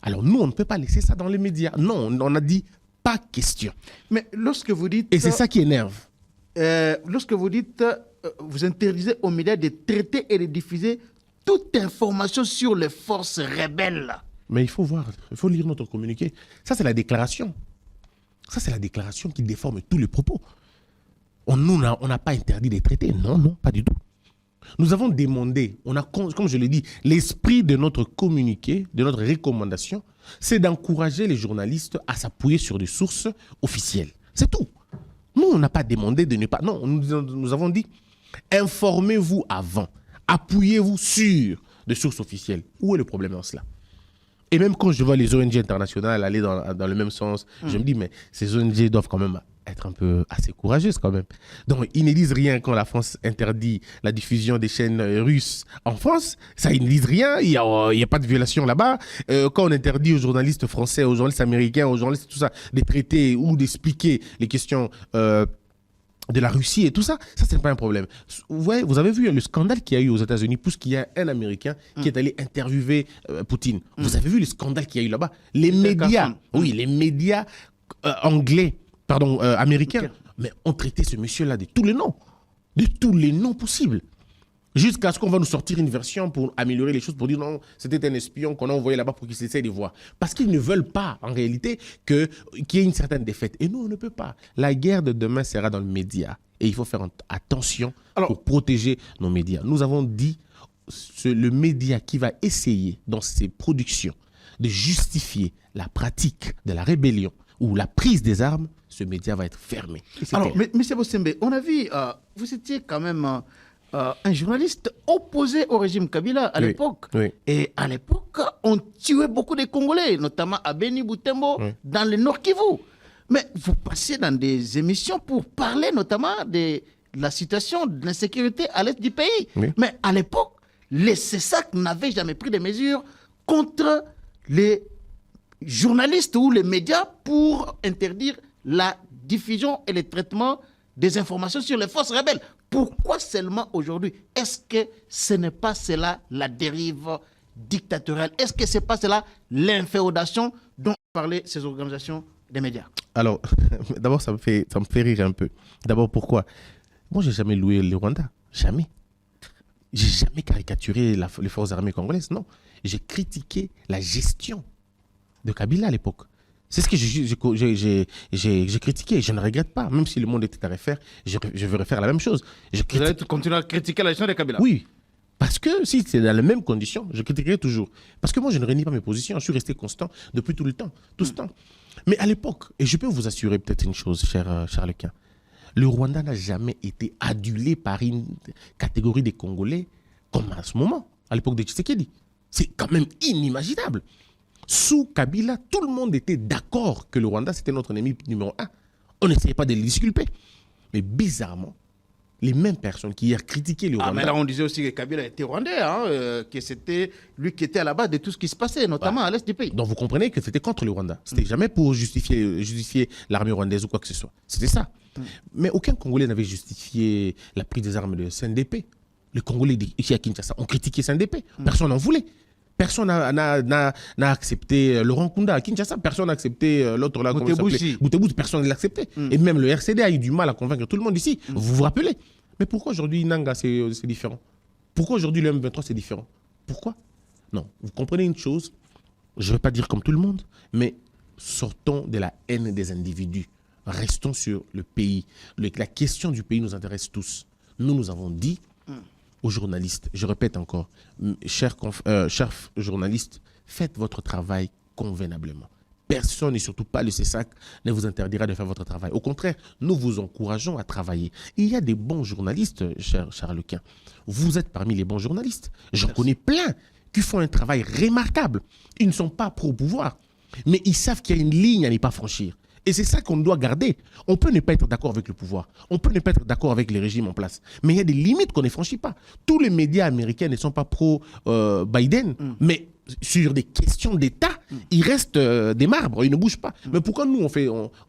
Alors nous, on ne peut pas laisser ça dans les médias. Non, on a dit pas question. Mais lorsque vous dites... Et c'est ça qui énerve. Lorsque vous dites, vous interdisez aux médias de traiter et de diffuser toute information sur les forces rebelles. Mais il faut voir, il faut lire notre communiqué. Ça, c'est la déclaration. Ça, c'est la déclaration qui déforme tous les propos. On n'a pas interdit de traiter. Non, non, pas du tout. Nous avons demandé, comme je l'ai dit, l'esprit de notre communiqué, de notre recommandation, c'est d'encourager les journalistes à s'appuyer sur des sources officielles. C'est tout. Nous, on n'a pas demandé de ne pas... Non, nous avons dit, informez-vous avant. Appuyez-vous sur des sources officielles. Où est le problème dans cela? Et même quand je vois les ONG internationales aller dans le même sens, je me dis, mais ces ONG doivent quand même être un peu assez courageuses quand même. Donc, ils ne disent rien quand la France interdit la diffusion des chaînes russes en France. Ça, ils ne disent rien. Il n'y a pas de violation là-bas. Quand on interdit aux journalistes français, aux journalistes américains, aux journalistes, tout ça, de traiter ou d'expliquer les questions de la Russie et tout ça, ça, c'est pas un problème. Vous avez vu le scandale qu'il y a eu aux États-Unis, puisqu'il y a un Américain qui est allé interviewer Poutine. Vous avez vu le scandale qu'il y a eu là-bas? Les médias, les médias américains, mais ont traité ce monsieur-là de tous les noms possibles. Jusqu'à ce qu'on va nous sortir une version pour améliorer les choses, pour dire non, c'était un espion qu'on a envoyé là-bas pour qu'il s'essaye de voir. Parce qu'ils ne veulent pas, en réalité, qu'il y ait une certaine défaite. Et nous, on ne peut pas. La guerre de demain sera dans le média. Et il faut faire attention pour protéger nos médias. Nous avons dit, le média qui va essayer, dans ses productions, de justifier la pratique de la rébellion, ou la prise des armes, ce média va être fermé. Alors, M. Bossembe, on a vu, vous étiez quand même un journaliste opposé au régime Kabila à l'époque. Oui. Et à l'époque, on tuait beaucoup de Congolais, notamment à Beni Butembo, dans le Nord Kivu. Mais vous passez dans des émissions pour parler notamment de la situation de l'insécurité à l'est du pays. Oui. Mais à l'époque, les CESAC n'avaient jamais pris de mesures contre les journalistes ou les médias pour interdire la diffusion et le traitement des informations sur les forces rebelles. Pourquoi seulement aujourd'hui? Est-ce que ce n'est pas cela la dérive dictatoriale? Est-ce que ce n'est pas cela l'inféodation dont parlaient ces organisations des médias? Alors, d'abord, ça me fait rire un peu. D'abord, pourquoi? Moi, j'ai jamais loué le Rwanda. Jamais. J'ai jamais caricaturé les forces armées congolaises. Non. J'ai critiqué la gestion de Kabila à l'époque. C'est ce que j'ai critiqué. Je ne regrette pas. Même si le monde était à refaire, je veux refaire la même chose. Vous allez continuer à critiquer la gestion de Kabila? Oui. Parce que si c'est dans les mêmes conditions, je critiquerai toujours. Parce que moi, je ne renie pas mes positions. Je suis resté constant depuis tout ce temps. Mais à l'époque, et je peux vous assurer peut-être une chose, cher Charles-Quint, le Rwanda n'a jamais été adulé par une catégorie des Congolais comme à ce moment, à l'époque de Tshisekedi. C'est quand même inimaginable. Sous Kabila, tout le monde était d'accord que le Rwanda, c'était notre ennemi numéro 1. On n'essayait pas de les disculper. Mais bizarrement, les mêmes personnes qui hier critiquaient le Rwanda... mais là, on disait aussi que Kabila était rwandais, que c'était lui qui était à la base de tout ce qui se passait, notamment à l'est du pays. Donc vous comprenez que c'était contre le Rwanda. C'était jamais pour justifier l'armée rwandaise ou quoi que ce soit. C'était ça. Mais aucun Congolais n'avait justifié la prise des armes de CNDP. Les Congolais ici à Kinshasa ont critiqué CNDP. Personne n'en voulait. Personne n'a accepté Laurent Kunda à Kinshasa. Personne n'a accepté l'autre là, comment il s'appelait, Boutebouche. Personne ne l'a accepté. Et même le RCD a eu du mal à convaincre tout le monde ici. Vous vous rappelez? Mais pourquoi aujourd'hui Nanga c'est différent? Pourquoi aujourd'hui le M23 c'est différent? Pourquoi? Non, vous comprenez une chose, je ne vais pas dire comme tout le monde, mais sortons de la haine des individus. Restons sur le pays. La question du pays nous intéresse tous. Nous avons dit aux journalistes, je répète encore, chers journalistes, faites votre travail convenablement. Personne, et surtout pas le CESAC, ne vous interdira de faire votre travail. Au contraire, nous vous encourageons à travailler. Il y a des bons journalistes, cher Charles-Quint. Vous êtes parmi les bons journalistes. J'en connais plein qui font un travail remarquable. Ils ne sont pas pro-pouvoir, mais ils savent qu'il y a une ligne à ne pas franchir. Et c'est ça qu'on doit garder. On peut ne pas être d'accord avec le pouvoir. On peut ne pas être d'accord avec les régimes en place. Mais il y a des limites qu'on ne franchit pas. Tous les médias américains ne sont pas pro-Biden, mais sur des questions d'État, ils restent des marbres, ils ne bougent pas. Mais pourquoi nous,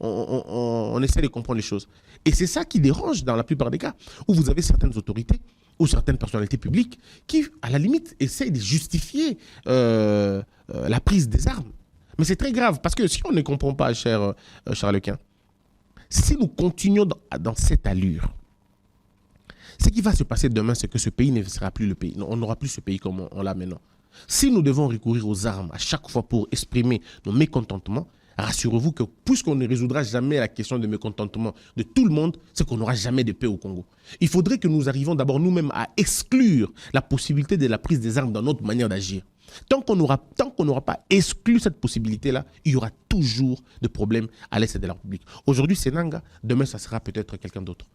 on essaie de comprendre les choses? Et c'est ça qui dérange dans la plupart des cas, où vous avez certaines autorités ou certaines personnalités publiques qui, à la limite, essayent de justifier la prise des armes. Mais c'est très grave, parce que si on ne comprend pas, cher Charles-Quint, si nous continuons dans cette allure, ce qui va se passer demain, c'est que ce pays ne sera plus le pays. On n'aura plus ce pays comme on l'a maintenant. Si nous devons recourir aux armes à chaque fois pour exprimer nos mécontentements, rassurez-vous que puisqu'on ne résoudra jamais la question de mécontentement de tout le monde, c'est qu'on n'aura jamais de paix au Congo. Il faudrait que nous arrivions d'abord nous-mêmes à exclure la possibilité de la prise des armes dans notre manière d'agir. Tant qu'on n'aura pas exclu cette possibilité-là, il y aura toujours des problèmes à l'est de la République. Aujourd'hui, c'est Nanga, demain, ça sera peut-être quelqu'un d'autre.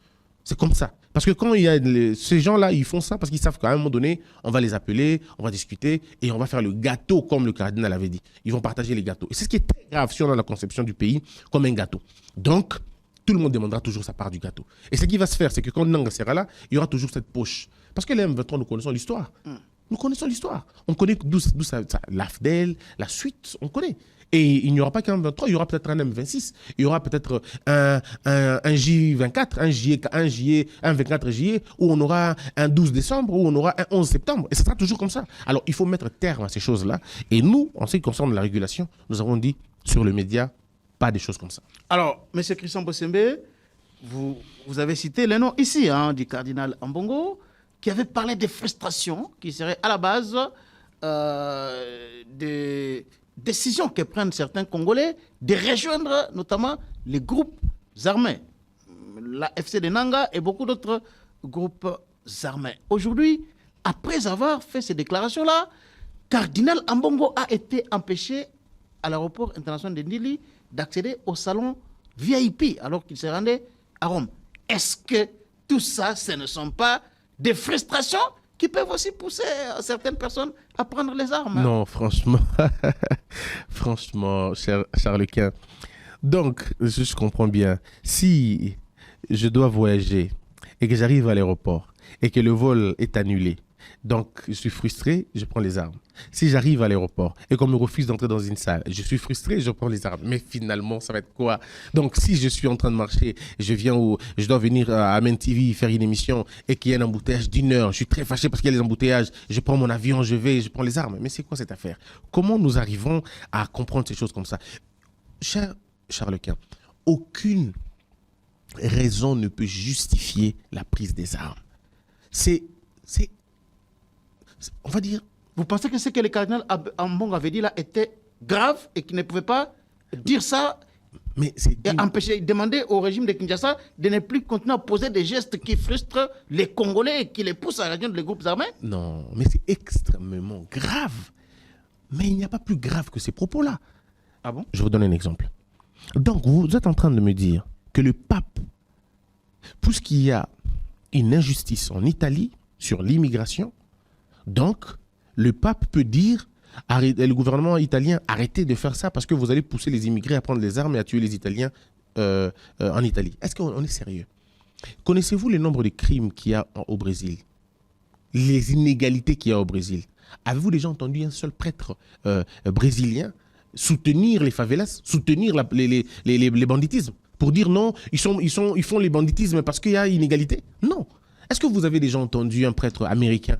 C'est comme ça. Parce que quand il y a ces gens-là, ils font ça parce qu'ils savent qu'à un moment donné, on va les appeler, on va discuter et on va faire le gâteau comme le cardinal avait dit. Ils vont partager les gâteaux. Et c'est ce qui est très grave si on a la conception du pays comme un gâteau. Donc, tout le monde demandera toujours sa part du gâteau. Et ce qui va se faire, c'est que quand Nanga sera là, il y aura toujours cette poche. Parce que les M23, nous connaissons l'histoire. Nous connaissons l'histoire. On connaît d'où ça, l'AFDEL, la suite, on connaît. Et il n'y aura pas qu'un M23, il y aura peut-être un M26, il y aura peut-être un J24, un 24 juillet, où on aura un 12 décembre, où on aura un 11 septembre. Et ce sera toujours comme ça. Alors, il faut mettre terme à ces choses-là. Et nous, en ce qui concerne la régulation, nous avons dit sur le média, pas des choses comme ça. Alors, M. Christian Bossembe, vous avez cité le nom ici du cardinal Ambongo, qui avait parlé des frustrations qui seraient à la base des décisions que prennent certains Congolais de rejoindre notamment les groupes armés, la FC de Nanga et beaucoup d'autres groupes armés. Aujourd'hui, après avoir fait ces déclarations-là, Cardinal Ambongo a été empêché à l'aéroport international de Ndili d'accéder au salon VIP alors qu'il se rendait à Rome. Est-ce que tout ça, ce ne sont pas des frustrations qui peuvent aussi pousser certaines personnes à prendre les armes? Non, franchement, franchement, cher Charles-Quint. Donc, je comprends bien. Si je dois voyager et que j'arrive à l'aéroport et que le vol est annulé, donc je suis frustré, je prends les armes. Si j'arrive à l'aéroport et qu'on me refuse d'entrer dans une salle, je suis frustré, je prends les armes. Mais finalement, ça va être quoi? Donc, si je suis en train de marcher, je dois venir à Amen TV faire une émission et qu'il y a un embouteillage d'1 heure, je suis très fâché parce qu'il y a les embouteillages, je prends mon avion, je prends les armes. Mais c'est quoi cette affaire? Comment nous arrivons à comprendre ces choses comme ça? Cher Charles-Quint, aucune raison ne peut justifier la prise des armes. On va dire... Vous pensez que ce que le cardinal Ambongo avait dit là était grave et qu'il ne pouvait pas dire ça mais et demander au régime de Kinshasa de ne plus continuer à poser des gestes qui frustrent les Congolais et qui les poussent à rejoindre les groupes armés? Non, mais c'est extrêmement grave. Mais il n'y a pas plus grave que ces propos-là. Ah bon? Je vous donne un exemple. Donc, vous êtes en train de me dire que le pape, puisqu'il y a une injustice en Italie sur l'immigration, donc le pape peut dire, le gouvernement italien, arrêtez de faire ça parce que vous allez pousser les immigrés à prendre les armes et à tuer les Italiens en Italie. Est-ce qu'on est sérieux? Connaissez-vous le nombre de crimes qu'il y a au Brésil? Les inégalités qu'il y a au Brésil? Avez-vous déjà entendu un seul prêtre brésilien soutenir les favelas, soutenir les banditismes, pour dire non, ils font les banditismes parce qu'il y a inégalité? Non. Est-ce que vous avez déjà entendu un prêtre américain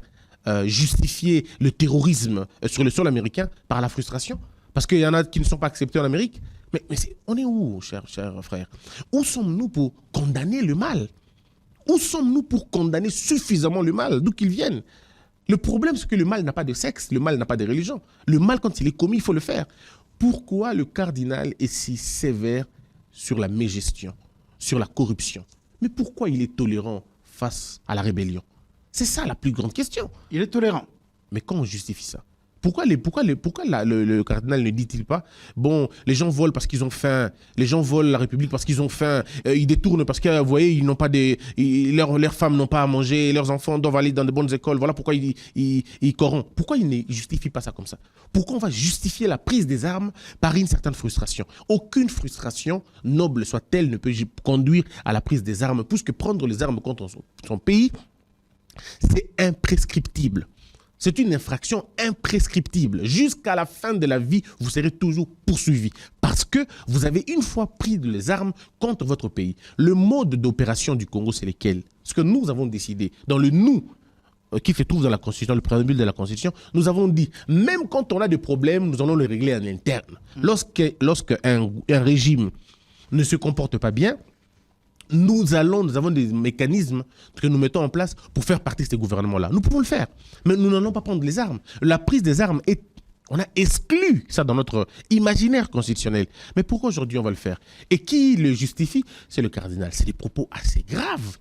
justifier le terrorisme sur le sol américain par la frustration? Parce qu'il y en a qui ne sont pas acceptés en Amérique. Mais on est où, cher frère? Où sommes-nous pour condamner le mal? Où sommes-nous pour condamner suffisamment le mal, d'où qu'il vienne? Le problème, c'est que le mal n'a pas de sexe, le mal n'a pas de religion. Le mal, quand il est commis, il faut le faire. Pourquoi le cardinal est si sévère sur la mégestion, sur la corruption? Mais pourquoi il est tolérant face à la rébellion? C'est ça la plus grande question. Il est tolérant. Mais quand on justifie ça? Pourquoi le cardinal ne dit-il pas, bon, les gens volent parce qu'ils ont faim, les gens volent la République parce qu'ils ont faim, ils détournent parce que, vous voyez, ils n'ont pas leurs femmes n'ont pas à manger, leurs enfants doivent aller dans de bonnes écoles, voilà pourquoi ils corrompent. Pourquoi il ne justifie pas ça comme ça? Pourquoi on va justifier la prise des armes par une certaine frustration? Aucune frustration, noble soit-elle, ne peut conduire à la prise des armes, puisque prendre les armes contre son pays, c'est imprescriptible. C'est une infraction imprescriptible. Jusqu'à la fin de la vie, vous serez toujours poursuivi. Parce que vous avez une fois pris les armes contre votre pays. Le mode d'opération du Congo, c'est lequel? Ce que nous avons décidé, dans le nous qui se trouve dans la Constitution, le préambule de la Constitution, nous avons dit, même quand on a des problèmes, nous allons les régler en interne. Lorsque un régime ne se comporte pas bien, nous avons des mécanismes que nous mettons en place pour faire partie de ces gouvernements-là. Nous pouvons le faire, mais nous n'allons pas prendre les armes. La prise des armes, on a exclu ça dans notre imaginaire constitutionnel. Mais pourquoi aujourd'hui on va le faire? Et qui le justifie? C'est le cardinal. C'est des propos assez graves,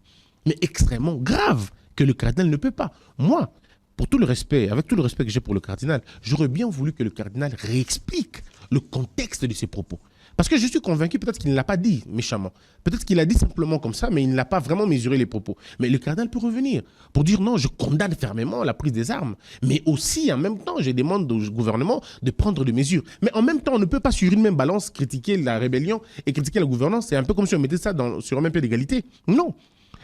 mais extrêmement graves, que le cardinal ne peut pas. Moi, pour tout le respect, avec tout le respect que j'ai pour le cardinal, j'aurais bien voulu que le cardinal réexplique le contexte de ses propos. Parce que je suis convaincu, peut-être qu'il ne l'a pas dit méchamment. Peut-être qu'il a dit simplement comme ça, mais il n'a pas vraiment mesuré les propos. Mais le cardinal peut revenir pour dire non, je condamne fermement la prise des armes. Mais aussi, en même temps, je demande au gouvernement de prendre des mesures. Mais en même temps, on ne peut pas sur une même balance critiquer la rébellion et critiquer la gouvernance. C'est un peu comme si on mettait ça sur un même pied d'égalité. Non.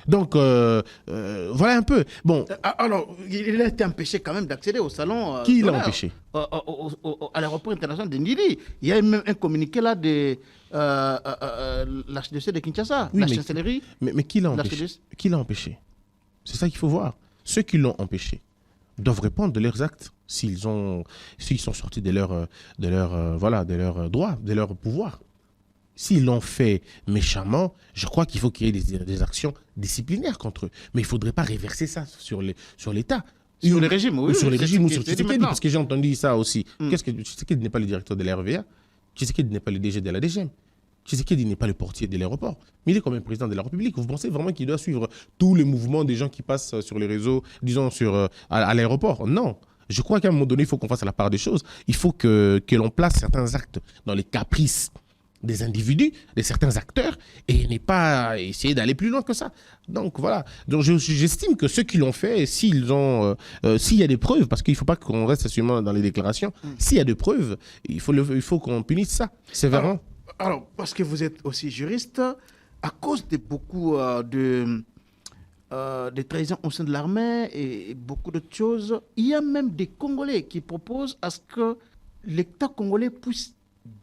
Donc, voilà un peu. Bon. Alors, il a été empêché quand même d'accéder au salon. Qui l'a empêché? À l'aéroport international de Ndili. Il y a même un communiqué là de l'Archdiocèse de Kinshasa, oui, la chancellerie. Mais qui l'a empêché? Qui l'a empêché? C'est ça qu'il faut voir. Ceux qui l'ont empêché doivent répondre de leurs actes s'ils sont sortis de leur droit, de leur pouvoir. S'ils l'ont fait méchamment, je crois qu'il faut qu'il y ait des actions disciplinaires contre eux. Mais il ne faudrait pas réverser ça sur l'État. Sur les régimes, oui. Ou sur les régimes, ou sur Tshisekedi, parce que j'ai entendu ça aussi. Tshisekedi n'est pas le directeur de la RVA. Tshisekedi n'est pas le DG de la DGM. Tshisekedi n'est pas le portier de l'aéroport. Mais il est quand même président de la République. Vous pensez vraiment qu'il doit suivre tous les mouvements des gens qui passent sur les réseaux, disons, à l'aéroport? Non. Je crois qu'à un moment donné, il faut qu'on fasse la part des choses. Il faut que l'on place certains actes dans les caprices des individus, de certains acteurs, et n'est pas essayer d'aller plus loin que ça. Donc voilà. Donc j'estime que ceux qui l'ont fait, s'il y a des preuves, parce qu'il ne faut pas qu'on reste seulement dans les déclarations, s'il y a des preuves, il faut qu'on punisse ça sévèrement. Alors, parce que vous êtes aussi juriste, à cause de beaucoup de trahisons au sein de l'armée et beaucoup d'autres choses, il y a même des Congolais qui proposent à ce que l'État congolais puisse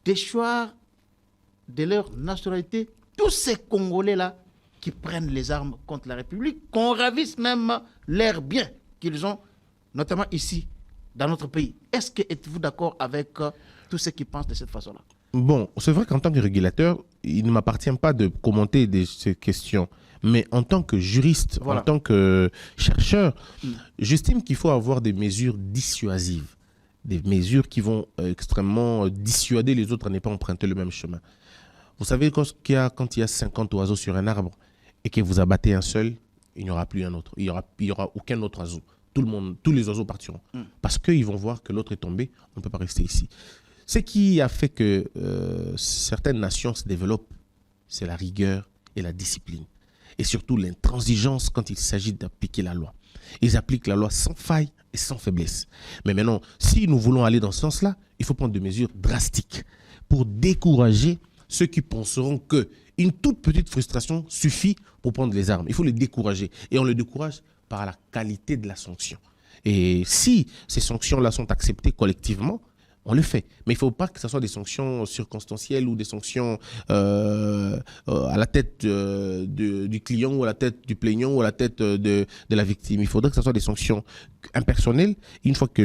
déchoir de leur nationalité tous ces Congolais-là qui prennent les armes contre la République, qu'on ravisse même leurs biens qu'ils ont, notamment ici, dans notre pays. Êtes-vous d'accord avec tous ceux qui pensent de cette façon-là? Bon, c'est vrai qu'en tant que régulateur, il ne m'appartient pas de commenter ces questions. Mais en tant que juriste, Voilà. en tant que chercheur, j'estime qu'il faut avoir des mesures dissuasives. Des mesures qui vont extrêmement dissuader les autres à ne pas emprunter le même chemin. Vous savez, quand il y a 50 oiseaux sur un arbre et que vous abattez un seul, il n'y aura plus un autre. Il n'y aura aucun autre oiseau. Tous les oiseaux partiront. Parce qu'ils vont voir que l'autre est tombé, on ne peut pas rester ici. Ce qui a fait que certaines nations se développent, c'est la rigueur et la discipline. Et surtout l'intransigeance quand il s'agit d'appliquer la loi. Ils appliquent la loi sans faille et sans faiblesse. Mais maintenant, si nous voulons aller dans ce sens-là, il faut prendre des mesures drastiques pour décourager ceux qui penseront qu'une toute petite frustration suffit pour prendre les armes. Il faut les décourager. Et on les décourage par la qualité de la sanction. Et si ces sanctions-là sont acceptées collectivement, on le fait. Mais il ne faut pas que ce soit des sanctions circonstancielles ou des sanctions à la tête du client ou à la tête du plaignant ou à la tête de la victime. Il faudrait que ce soit des sanctions impersonnelles. Une fois que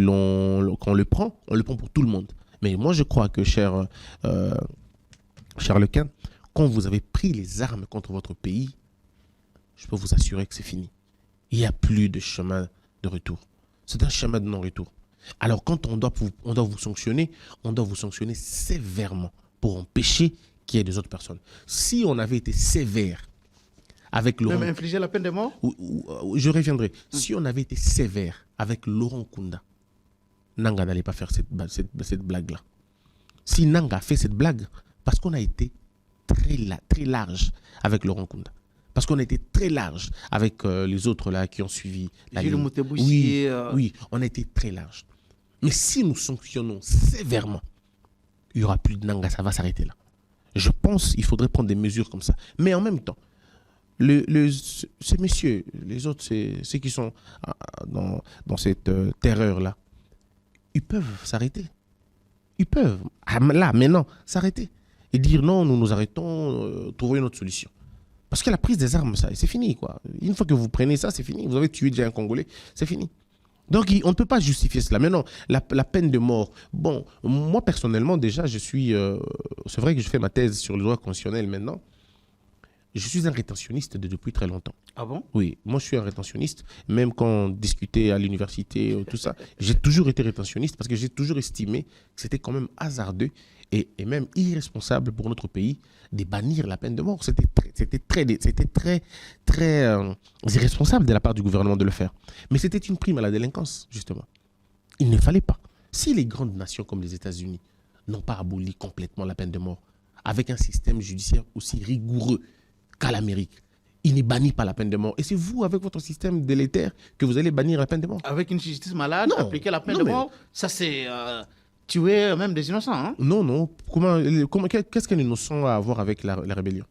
qu'on le prend, on le prend pour tout le monde. Mais moi, je crois que, cher Lequin, quand vous avez pris les armes contre votre pays, je peux vous assurer que c'est fini. Il n'y a plus de chemin de retour. C'est un chemin de non-retour. Alors, quand on doit vous sanctionner, on doit vous sanctionner sévèrement pour empêcher qu'il y ait des autres personnes. Si on avait été sévère avec Laurent... Même infliger la peine de mort? Je reviendrai. Si on avait été sévère avec Laurent Nkunda, Nanga n'allait pas faire cette blague-là. Si Nanga a fait cette blague, parce qu'on a été très large avec Laurent Nkunda. Parce qu'on a été très large avec les autres là qui ont suivi la Gilles ligne. Moutebouchi, Oui, on a été très large. Mais si nous sanctionnons sévèrement, il n'y aura plus de Nanga, ça va s'arrêter là. Je pense qu'il faudrait prendre des mesures comme ça. Mais en même temps, ces messieurs, les autres, ceux qui sont dans cette terreur-là, ils peuvent s'arrêter. Ils peuvent, là, maintenant, s'arrêter. Et dire non, nous arrêtons, trouver une autre solution. Parce que la prise des armes, ça, c'est fini, quoi. Une fois que vous prenez ça, c'est fini. Vous avez tué déjà un Congolais, c'est fini. Donc, on ne peut pas justifier cela. Maintenant, la peine de mort. Bon, moi, personnellement, déjà, je suis... c'est vrai que je fais ma thèse sur le droit constitutionnel maintenant. Je suis un rétentionniste depuis très longtemps. Ah bon? Oui, moi, je suis un rétentionniste. Même quand on discutait à l'université, tout ça, j'ai toujours été rétentionniste parce que j'ai toujours estimé que c'était quand même hasardeux et même irresponsable pour notre pays de bannir la peine de mort. C'était très irresponsable de la part du gouvernement de le faire. Mais c'était une prime à la délinquance, justement. Il ne fallait pas. Si les grandes nations comme les États-Unis n'ont pas aboli complètement la peine de mort, avec un système judiciaire aussi rigoureux qu'à l'Amérique, il ne bannit pas la peine de mort. Et c'est vous, avec votre système délétère, que vous allez bannir la peine de mort. Avec une justice malade, Non. appliquer la peine Non, de mais- mort, ça c'est tuer même des innocents. Hein? Non. Qu'est-ce qu'un innocent a à voir avec la rébellion?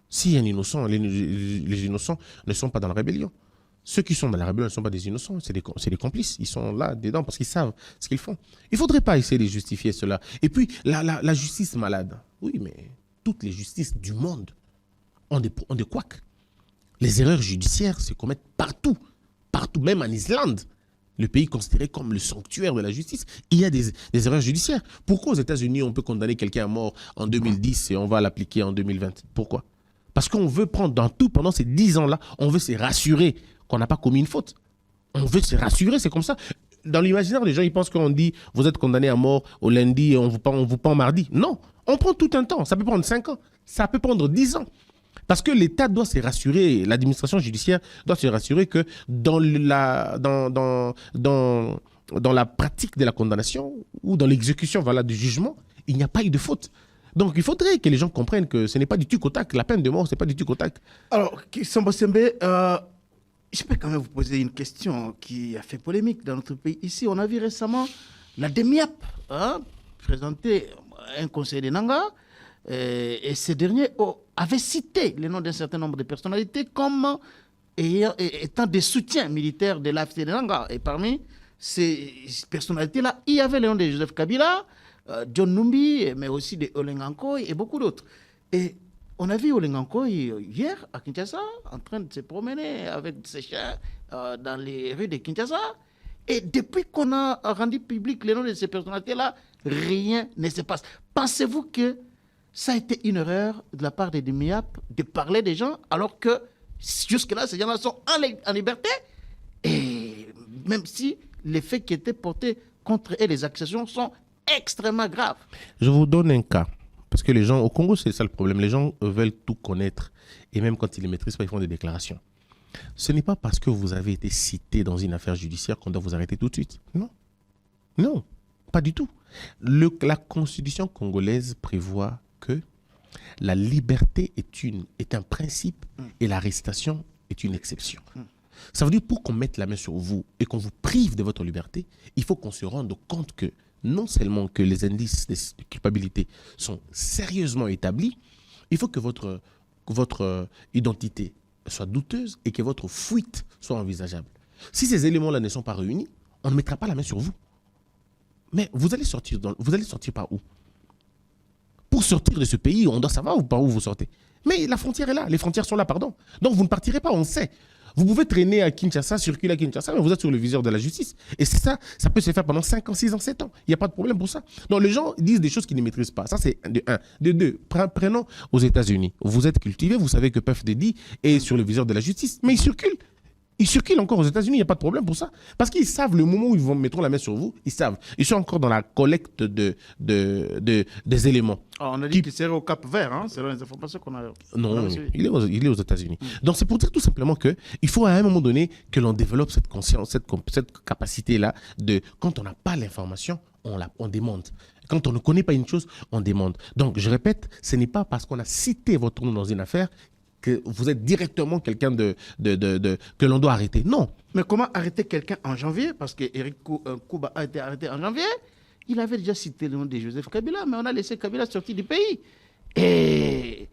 Si un innocent, les innocents ne sont pas dans la rébellion. Ceux qui sont dans la rébellion ne sont pas des innocents, c'est des complices. Ils sont là, dedans, parce qu'ils savent ce qu'ils font. Il ne faudrait pas essayer de justifier cela. Et puis, la justice malade. Oui, mais toutes les justices du monde ont des couacs. Les erreurs judiciaires se commettent partout. Partout, même en Islande. Le pays considéré comme le sanctuaire de la justice, il y a des erreurs judiciaires. Pourquoi aux États-Unis, on peut condamner quelqu'un à mort en 2010 et on va l'appliquer en 2020? Pourquoi? Parce qu'on veut prendre dans tout, pendant ces 10 ans-là, on veut se rassurer qu'on n'a pas commis une faute. On veut se rassurer, c'est comme ça. Dans l'imaginaire, les gens, ils pensent qu'on dit « vous êtes condamné à mort au lundi et on vous pend mardi ». Non, on prend tout un temps. Ça peut prendre 5 ans, ça peut prendre 10 ans. Parce que l'État doit se rassurer, l'administration judiciaire doit se rassurer que dans la pratique de la condamnation ou dans l'exécution du jugement, il n'y a pas eu de faute. Donc il faudrait que les gens comprennent que ce n'est pas du tuc au tac. La peine de mort, ce n'est pas du tuc au tac. Alors, Samba Sembe, je peux quand même vous poser une question qui a fait polémique dans notre pays. Ici, on a vu récemment la DEMIAP présenter un conseil des Nanga et ces derniers avaient cité le nom d'un certain nombre de personnalités comme étant des soutiens militaires de l'AFC des Nanga. Et parmi ces personnalités-là, il y avait le nom de Joseph Kabila, John Numbi, mais aussi de Olengankoy et beaucoup d'autres. Et on a vu Olengankoy hier à Kinshasa en train de se promener avec ses chiens dans les rues de Kinshasa. Et depuis qu'on a rendu public le nom de ces personnalités-là, rien ne se passe. Pensez-vous que ça a été une erreur de la part des DEMIAP de parler des gens alors que jusque-là, ces gens-là sont en liberté? Et même si les faits qui étaient portés contre eux, les accusations sont extrêmement graves. Je vous donne un cas. Parce que les gens, au Congo, c'est ça le problème. Les gens veulent tout connaître. Et même quand ils ne les maîtrisent pas, ils font des déclarations. Ce n'est pas parce que vous avez été cité dans une affaire judiciaire qu'on doit vous arrêter tout de suite. Non. Non, pas du tout. La constitution congolaise prévoit que la liberté est un principe et l'arrestation est une exception. Ça veut dire pour qu'on mette la main sur vous et qu'on vous prive de votre liberté, il faut qu'on se rende compte que non seulement que les indices de culpabilité sont sérieusement établis, il faut que votre identité soit douteuse et que votre fuite soit envisageable. Si ces éléments-là ne sont pas réunis, on ne mettra pas la main sur vous. Mais vous allez sortir par où? Pour sortir de ce pays, on doit savoir par où vous sortez. Mais la frontière est là, les frontières sont là, pardon. Donc vous ne partirez pas, on sait. Vous pouvez traîner à Kinshasa, circuler à Kinshasa, mais vous êtes sur le viseur de la justice. Et c'est ça, ça peut se faire pendant 5 ans, 6 ans, 7 ans. Il n'y a pas de problème pour ça. Donc les gens disent des choses qu'ils ne maîtrisent pas. Ça, c'est de 1. De 2, prenons aux États-Unis. Vous êtes cultivé, vous savez que Puff Daddy est sur le viseur de la justice. Mais il circule. Ils circulent encore aux États-Unis, il n'y a pas de problème pour ça. Parce qu'ils savent le moment où ils vont mettre la main sur vous, ils savent. Ils sont encore dans la collecte des éléments. On a dit qu'il serait au Cap Vert, hein, selon les informations qu'on a. Non, il est aux États-Unis. Donc c'est pour dire tout simplement qu'il faut à un moment donné que l'on développe cette conscience, cette capacité-là de, quand on n'a pas l'information, on demande. Quand on ne connaît pas une chose, on demande. Donc je répète, ce n'est pas parce qu'on a cité votre nom dans une affaire que vous êtes directement quelqu'un que l'on doit arrêter. Non. Mais comment arrêter quelqu'un en janvier? Parce que Eric Kouba a été arrêté en janvier. Il avait déjà cité le nom de Joseph Kabila, mais on a laissé Kabila sortir du pays. Et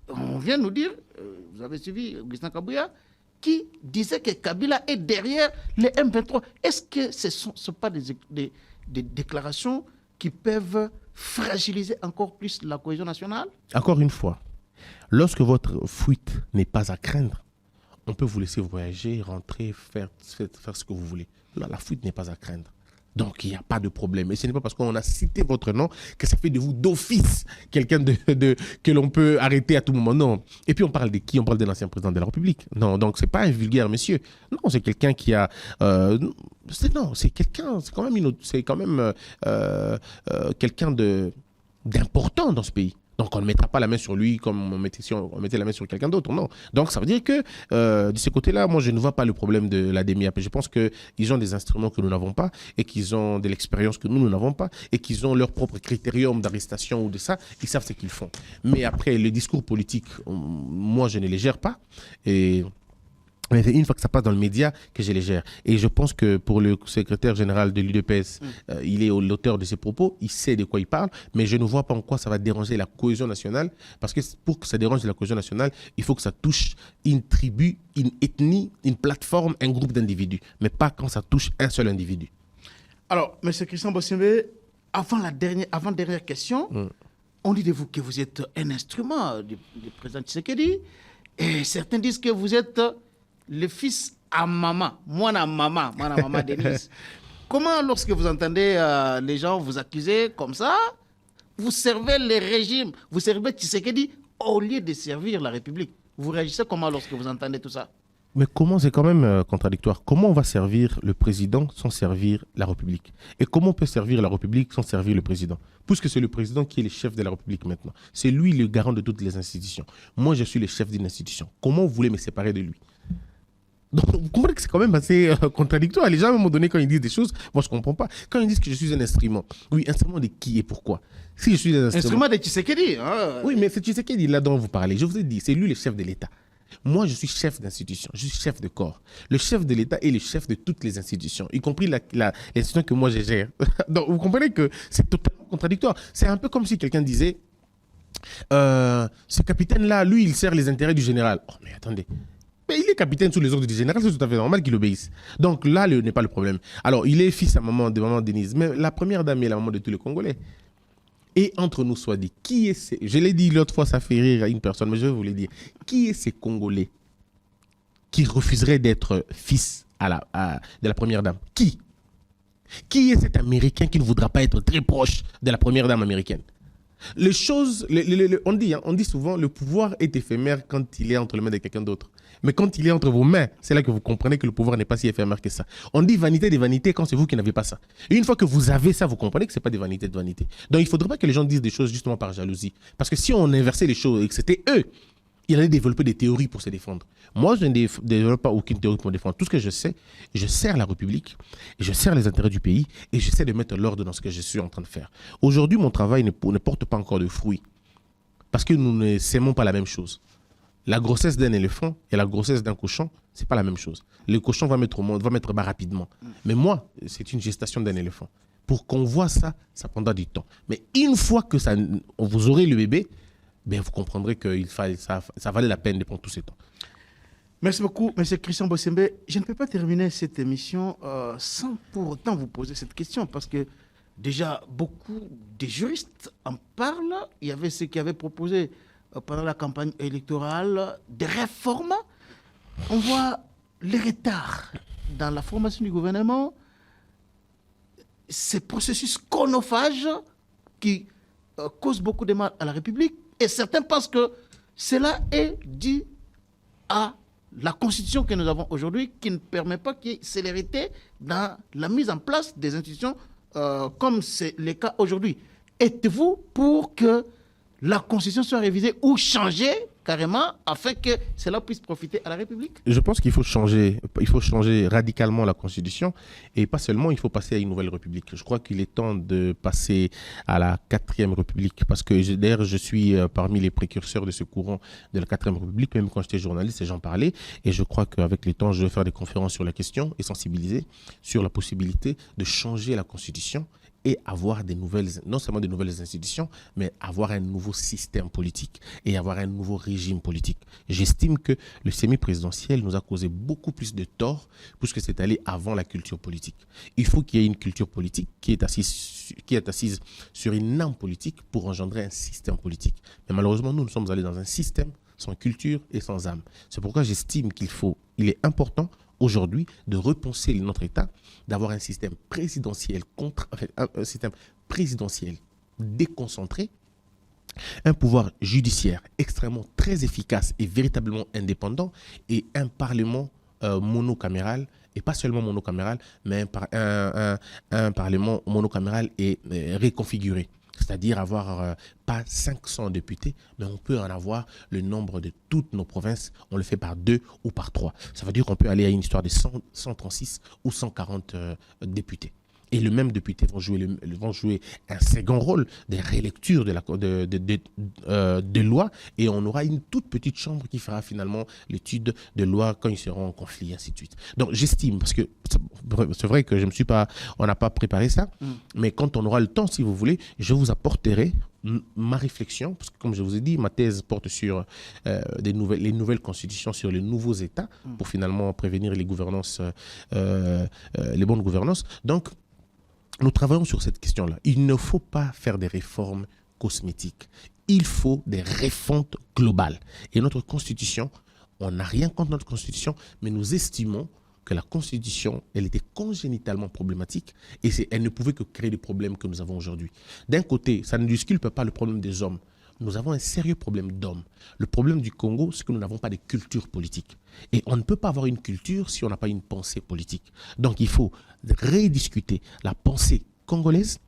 on vient nous dire, vous avez suivi Augustin Kabouya, qui disait que Kabila est derrière les M23. Est-ce que ce ne sont pas des déclarations qui peuvent fragiliser encore plus la cohésion nationale? Encore une fois, lorsque votre fuite n'est pas à craindre, on peut vous laisser voyager, rentrer, faire ce que vous voulez. Là, la fuite n'est pas à craindre. Donc, il n'y a pas de problème. Et ce n'est pas parce qu'on a cité votre nom que ça fait de vous d'office quelqu'un que l'on peut arrêter à tout moment. Non. Et puis, on parle de qui? On parle de l'ancien président de la République. Non, donc, ce n'est pas un vulgaire monsieur. Non, c'est quelqu'un qui a... c'est quelqu'un... C'est quand même quelqu'un d'important dans ce pays. Donc, on ne mettra pas la main sur lui comme on mettait la main sur quelqu'un d'autre. Non. Donc, ça veut dire que de ce côté-là, moi, je ne vois pas le problème de la DEMIAP. Je pense qu'ils ont des instruments que nous n'avons pas et qu'ils ont de l'expérience que nous n'avons pas et qu'ils ont leur propre critérium d'arrestation ou de ça. Ils savent ce qu'ils font. Mais après, les discours politiques, moi, je ne les gère pas. Et c'est une fois que ça passe dans le média que je les gère. Et je pense que pour le secrétaire général de l'UDPS, il est l'auteur de ses propos, il sait de quoi il parle, mais je ne vois pas en quoi ça va déranger la cohésion nationale, parce que pour que ça dérange la cohésion nationale, il faut que ça touche une tribu, une ethnie, une plateforme, un groupe d'individus, mais pas quand ça touche un seul individu. Alors, M. Christian Bossimbe, avant dernière question, on dit de vous que vous êtes un instrument du président Tshisekedi, et certains disent que vous êtes le fils à maman, moi maman Denise. Comment, lorsque vous entendez les gens vous accuser comme ça, vous servez le régime, vous servez Tshisekedi au lieu de servir la République? Vous réagissez comment lorsque vous entendez tout ça? Mais comment, c'est quand même contradictoire. Comment on va servir le président sans servir la République? Et comment on peut servir la République sans servir le président? Puisque c'est le président qui est le chef de la République maintenant. C'est lui le garant de toutes les institutions. Moi, je suis le chef d'une institution. Comment vous voulez me séparer de lui? Donc, vous comprenez que c'est quand même assez contradictoire. Les gens, à un moment donné, quand ils disent des choses, moi, je ne comprends pas. Quand ils disent que je suis un instrument, oui, instrument de qui et pourquoi? Si je suis un instrument de Tshisekedi. Hein. Oui, mais c'est Tshisekedi là dont vous parlez. Je vous ai dit, c'est lui le chef de l'État. Moi, je suis chef d'institution, je suis chef de corps. Le chef de l'État est le chef de toutes les institutions, y compris l'institution que moi je gère. Donc, vous comprenez que c'est totalement contradictoire. C'est un peu comme si quelqu'un disait, ce capitaine-là, lui, il sert les intérêts du général. Oh, mais attendez. Mais il est capitaine sous les ordres du général, c'est tout à fait normal qu'il obéisse. Donc là, n'est pas le problème. Alors, il est fils à de maman Denise, mais la première dame est la maman de tous les Congolais. Et entre nous soit dit, qui est ces... Je l'ai dit l'autre fois, ça fait rire à une personne, mais je vais vous le dire. Qui est ces Congolais qui refuseraient d'être fils de la première dame? Qui est cet Américain qui ne voudra pas être très proche de la première dame américaine? Les choses, on dit souvent, le pouvoir est éphémère quand il est entre les mains de quelqu'un d'autre. Mais quand il est entre vos mains, c'est là que vous comprenez que le pouvoir n'est pas si éphémère que ça. On dit vanité des vanités quand c'est vous qui n'avez pas ça. Et une fois que vous avez ça, vous comprenez que ce n'est pas des vanités de vanité. Donc il ne faudrait pas que les gens disent des choses justement par jalousie. Parce que si on inversait les choses et que c'était eux, ils allaient développer des théories pour se défendre. Moi, je ne développe pas aucune théorie pour me défendre. Tout ce que je sais, je sers la République, je sers les intérêts du pays et j'essaie de mettre l'ordre dans ce que je suis en train de faire. Aujourd'hui, mon travail ne porte pas encore de fruits parce que nous ne s'aimons pas la même chose. La grossesse d'un éléphant et la grossesse d'un cochon, ce n'est pas la même chose. Le cochon va mettre au monde, va mettre bas rapidement. Mais moi, c'est une gestation d'un éléphant. Pour qu'on voit ça, ça prendra du temps. Mais une fois que vous aurez le bébé, ben vous comprendrez que ça valait la peine de prendre tout ce temps. Merci beaucoup, M. Christian Bossembe. Je ne peux pas terminer cette émission sans pour autant vous poser cette question, parce que déjà, beaucoup de juristes en parlent. Il y avait ceux qui avaient proposé pendant la campagne électorale des réformes. On voit les retards dans la formation du gouvernement, ces processus chronophages qui causent beaucoup de mal à la République. Et certains pensent que cela est dû à la constitution que nous avons aujourd'hui, qui ne permet pas qu'il y ait célérité dans la mise en place des institutions comme c'est le cas aujourd'hui. Êtes-vous pour que la constitution soit révisée ou changée carrément afin que cela puisse profiter à la République? Je pense qu'il faut changer radicalement la constitution et pas seulement, il faut passer à une nouvelle République. Je crois qu'il est temps de passer à la 4e République parce que d'ailleurs je suis parmi les précurseurs de ce courant de la 4e République, même quand j'étais journaliste et j'en parlais, et je crois qu'avec le temps je vais faire des conférences sur la question et sensibiliser sur la possibilité de changer la constitution et avoir non seulement des nouvelles institutions, mais avoir un nouveau système politique et avoir un nouveau régime politique. J'estime que le semi-présidentiel nous a causé beaucoup plus de tort puisque c'est allé avant la culture politique. Il faut qu'il y ait une culture politique qui est assise sur une âme politique pour engendrer un système politique. Mais malheureusement, nous sommes allés dans un système sans culture et sans âme. C'est pourquoi j'estime il est important aujourd'hui de repenser notre État, d'avoir un système présidentiel un système présidentiel déconcentré, un pouvoir judiciaire extrêmement très efficace et véritablement indépendant et un parlement monocaméral, et pas seulement monocaméral, mais un parlement monocaméral et réconfiguré. C'est-à-dire avoir pas 500 députés, mais on peut en avoir le nombre de toutes nos provinces. On le fait par 2 ou par 3. Ça veut dire qu'on peut aller à une histoire de 136 ou 140 députés. Et le même député vont jouer un second rôle des rélectures de lois, et on aura une toute petite chambre qui fera finalement l'étude de lois quand ils seront en conflit, ainsi de suite. Donc j'estime, parce que c'est vrai que on n'a pas préparé ça, mais quand on aura le temps, si vous voulez, je vous apporterai ma réflexion, parce que comme je vous ai dit, ma thèse porte sur les nouvelles constitutions, sur les nouveaux États, pour finalement prévenir les bonnes gouvernances. Donc, nous travaillons sur cette question-là. Il ne faut pas faire des réformes cosmétiques. Il faut des refontes globales. Et notre constitution, on n'a rien contre notre constitution, mais nous estimons que la constitution, elle était congénitalement problématique et elle ne pouvait que créer des problèmes que nous avons aujourd'hui. D'un côté, ça ne disculpe pas le problème des hommes. Nous avons un sérieux problème d'hommes. Le problème du Congo, c'est que nous n'avons pas de culture politique. Et on ne peut pas avoir une culture si on n'a pas une pensée politique. Donc il faut rediscuter la pensée congolaise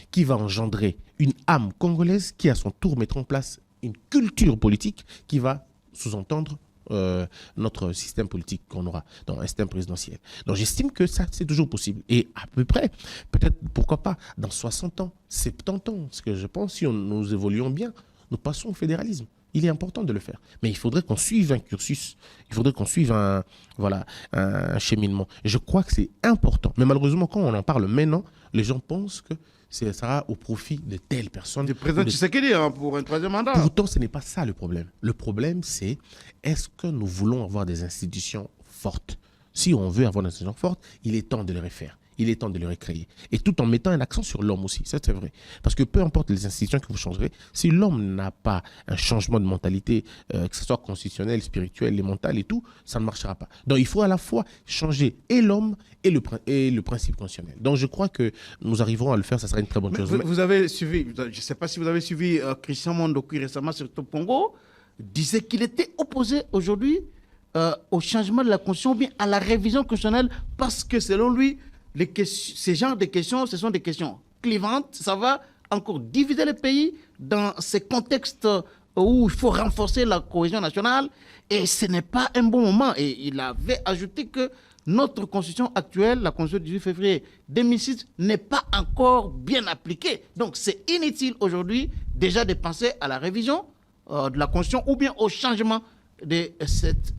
qui va engendrer une âme congolaise qui à son tour mettra en place une culture politique qui va sous-entendre notre système politique qu'on aura, dans un système présidentiel. Donc j'estime que ça, c'est toujours possible. Et à peu près, peut-être, pourquoi pas, dans 60 ans, 70 ans, parce que je pense, si nous évoluons bien, nous passons au fédéralisme. Il est important de le faire. Mais il faudrait qu'on suive un cursus. Il faudrait qu'on suive un cheminement. Et je crois que c'est important. Mais malheureusement, quand on en parle maintenant, les gens pensent que ça sera au profit de telle personne. Du président Tshisekedi pour un troisième mandat. Pourtant, ce n'est pas ça le problème. Le problème, c'est est-ce que nous voulons avoir des institutions fortes? Si on veut avoir des institutions fortes, il est temps de les refaire. Il est temps de les recréer. Et tout en mettant un accent sur l'homme aussi, ça c'est vrai. Parce que peu importe les institutions que vous changerez, si l'homme n'a pas un changement de mentalité, que ce soit constitutionnel, spirituel, mental et tout, ça ne marchera pas. Donc il faut à la fois changer et l'homme et le principe constitutionnel. Donc je crois que nous arriverons à le faire, ça sera une très bonne chose. Vous avez suivi, je ne sais pas si vous avez suivi Christian Mondoku récemment sur Top Congo, disait qu'il était opposé aujourd'hui au changement de la Constitution ou bien à la révision constitutionnelle parce que selon lui, ces genres de questions, ce sont des questions clivantes. Ça va encore diviser le pays dans ces contextes où il faut renforcer la cohésion nationale. Et ce n'est pas un bon moment. Et il avait ajouté que notre constitution actuelle, la constitution du 18 février 2006, n'est pas encore bien appliquée. Donc c'est inutile aujourd'hui déjà de penser à la révision de la constitution ou bien au changement de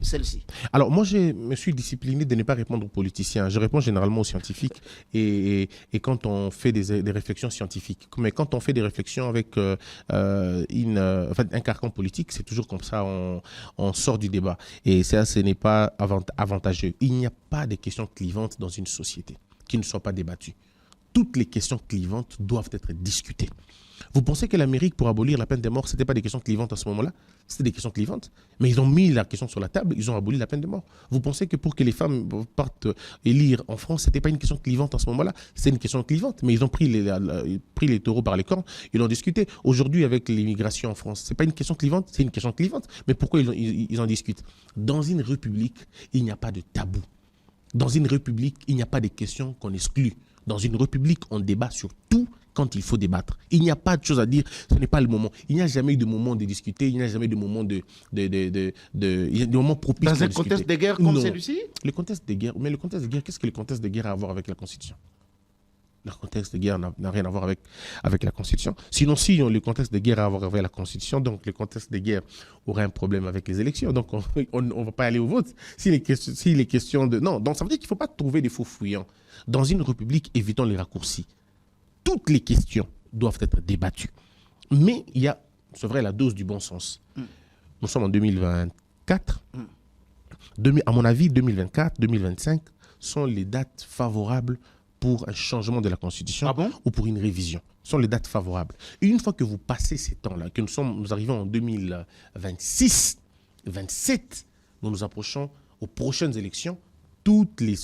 celle-ci. Alors moi je me suis discipliné de ne pas répondre aux politiciens, je réponds généralement aux scientifiques et quand on fait des réflexions scientifiques, mais quand on fait des réflexions avec un carcan politique, c'est toujours comme ça, on sort du débat et ça ce n'est pas avantageux. Il n'y a pas de questions clivantes dans une société qui ne soient pas débattues. Toutes les questions clivantes doivent être discutées. Vous pensez que l'Amérique, pour abolir la peine de mort, ce n'était pas des questions clivantes à ce moment-là? C'était des questions clivantes. Mais ils ont mis la question sur la table, ils ont aboli la peine de mort. Vous pensez que pour que les femmes partent élire en France, ce n'était pas une question clivante à ce moment-là? C'est une question clivante, mais ils ont pris les taureaux par les cornes, ils l'ont discuté. Aujourd'hui, avec l'immigration en France, ce n'est pas une question clivante, c'est une question clivante. Mais pourquoi ils en discutent? Dans une république, il n'y a pas de tabou. Dans une république, il n'y a pas de questions qu'on exclut. Dans une république, on débat sur tout quand il faut débattre. Il n'y a pas de choses à dire, ce n'est pas le moment. Il n'y a jamais eu de moment de discuter, il n'y a jamais eu de moment il y a des moments propices dans un contexte de guerre comme celui-ci? Le contexte de guerre, mais le contexte de guerre, qu'est-ce que le contexte de guerre a à voir avec la Constitution? Le contexte de guerre n'a rien à voir avec la Constitution. Sinon, si le contexte de guerre a à voir avec la Constitution, donc le contexte de guerre aurait un problème avec les élections. Donc, on ne va pas aller au vote. Si les questions de... Non, donc ça veut dire qu'il ne faut pas trouver des faux fuyants. Dans une république, évitons les raccourcis. Toutes les questions doivent être débattues. Mais il y a, c'est vrai, la dose du bon sens. Nous sommes en 2024. À mon avis, 2024, 2025 sont les dates favorables pour un changement de la Constitution ou pour une révision. Ce sont les dates favorables. Et une fois que vous passez ces temps-là, que nous arrivons en 2026, 27, nous nous approchons aux prochaines élections, toutes les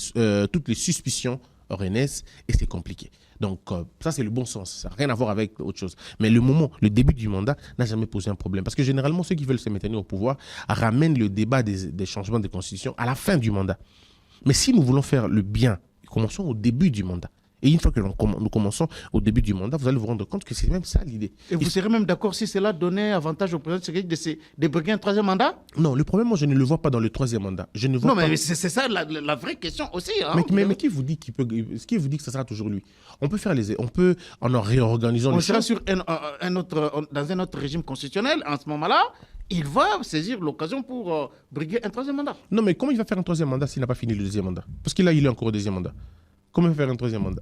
suspicions renaissent et c'est compliqué. Donc ça c'est le bon sens, ça n'a rien à voir avec autre chose. Mais le début du mandat n'a jamais posé un problème. Parce que généralement ceux qui veulent se maintenir au pouvoir ramènent le débat des changements de constitution à la fin du mandat. Mais si nous voulons faire le bien, commençons au début du mandat. Et une fois que nous commençons au début du mandat, vous allez vous rendre compte que c'est même ça l'idée. Et vous serez même d'accord si cela donnait avantage au président Tshisekedi de briguer un troisième mandat? Non, le problème, moi, je ne le vois pas dans le troisième mandat. Je ne vois non, pas... mais c'est ça la vraie question aussi. Hein, mais qui vous dit que ça sera toujours lui? On peut faire en réorganisant les choses. Dans un autre régime constitutionnel, en ce moment-là, il va saisir l'occasion pour briguer un troisième mandat. Non, mais comment il va faire un troisième mandat s'il n'a pas fini le deuxième mandat? Parce qu'il est encore au deuxième mandat. Comment faire un troisième mandat?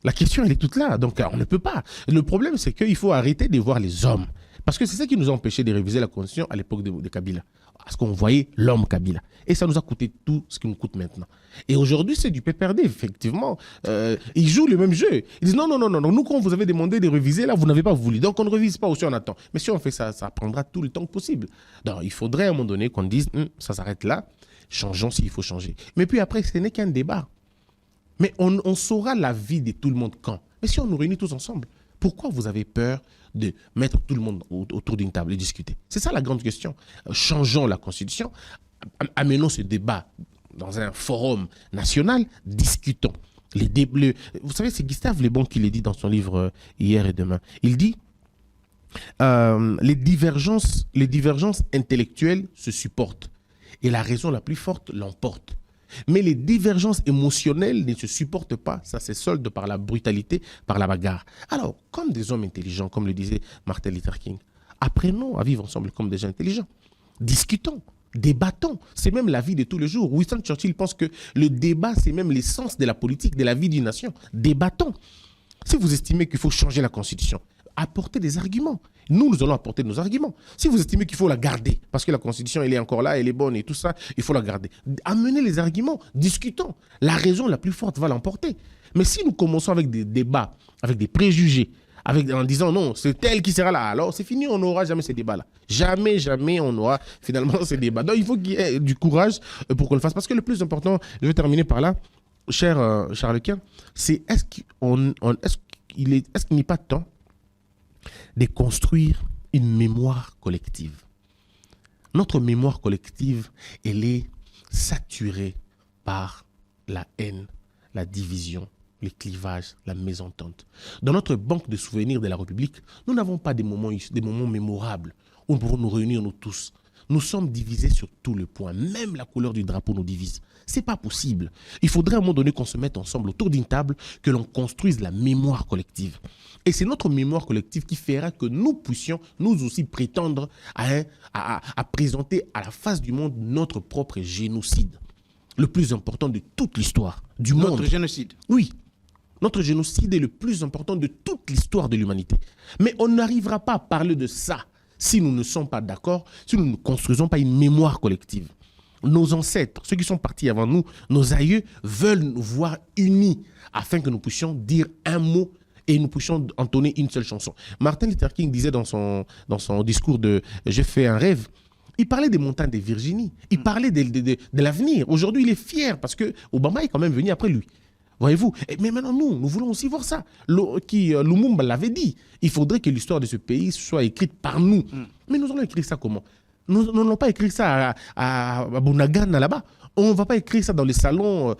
La question, elle est toute là. Donc, on ne peut pas. Le problème, c'est qu'il faut arrêter de voir les hommes. Parce que c'est ça qui nous a empêché de réviser la Constitution à l'époque de Kabila. Parce qu'on voyait l'homme Kabila. Et ça nous a coûté tout ce qui nous coûte maintenant. Et aujourd'hui, c'est du PPRD, effectivement. Ils jouent le même jeu. Ils disent non. Nous, quand vous avez demandé de réviser, là, vous n'avez pas voulu. Donc, on ne révise pas aussi, on attend. Mais si on fait ça, ça prendra tout le temps possible. Donc, il faudrait à un moment donné qu'on dise ça s'arrête là. Changeons s'il faut changer. Mais puis après, ce n'est qu'un débat. Mais on saura la vie de tout le monde quand? Mais si on nous réunit tous ensemble, pourquoi vous avez peur de mettre tout le monde autour d'une table et discuter? C'est ça la grande question. Changeons la Constitution, amenons ce débat dans un forum national, discutons. Vous savez, c'est Gustave Le Bon qui l'a dit dans son livre Hier et Demain. Il dit, les divergences intellectuelles se supportent et la raison la plus forte l'emporte. Mais les divergences émotionnelles ne se supportent pas, ça se solde par la brutalité, par la bagarre. Alors, comme des hommes intelligents, comme le disait Martin Luther King, apprenons à vivre ensemble comme des gens intelligents. Discutons, débattons. C'est même la vie de tous les jours. Winston Churchill pense que le débat, c'est même l'essence de la politique, de la vie d'une nation. Débattons. Si vous estimez qu'il faut changer la Constitution, apportez des arguments. Nous allons apporter nos arguments. Si vous estimez qu'il faut la garder, parce que la Constitution, elle est encore là, elle est bonne et tout ça, il faut la garder. Amenez les arguments, discutons. La raison la plus forte va l'emporter. Mais si nous commençons avec des débats, avec des préjugés, en disant non, c'est elle qui sera là, alors c'est fini, on n'aura jamais ces débats-là. Jamais, jamais on aura finalement ces débats. Donc il faut qu'il y ait du courage pour qu'on le fasse. Parce que le plus important, je vais terminer par là, cher Charles-Quint, c'est est-ce qu'il n'est pas temps de construire une mémoire collective. Notre mémoire collective, elle est saturée par la haine, la division, les clivages, la mésentente. Dans notre banque de souvenirs de la République, nous n'avons pas des moments mémorables où nous pouvons nous réunir nous tous. Nous sommes divisés sur tous les points. Même la couleur du drapeau nous divise. Ce n'est pas possible. Il faudrait à un moment donné qu'on se mette ensemble autour d'une table, que l'on construise la mémoire collective. Et c'est notre mémoire collective qui fera que nous puissions nous aussi prétendre à présenter à la face du monde notre propre génocide. Le plus important de toute l'histoire du monde. Notre génocide. Oui. Notre génocide est le plus important de toute l'histoire de l'humanité. Mais on n'arrivera pas à parler de ça si nous ne sommes pas d'accord, si nous ne construisons pas une mémoire collective. Nos ancêtres, ceux qui sont partis avant nous, nos aïeux, veulent nous voir unis afin que nous puissions dire un mot et nous puissions entonner une seule chanson. Martin Luther King disait dans son discours de « J'ai fait un rêve », il parlait des montagnes de Virginie, il parlait de l'avenir. Aujourd'hui, il est fier parce que Obama est quand même venu après lui. Voyez-vous? Mais maintenant, nous voulons aussi voir ça. Lumumba l'avait dit. Il faudrait que l'histoire de ce pays soit écrite par nous. Mais nous allons écrire ça comment? Nous n'allons pas écrire ça à Bunagana là-bas. On ne va pas écrire ça dans les salons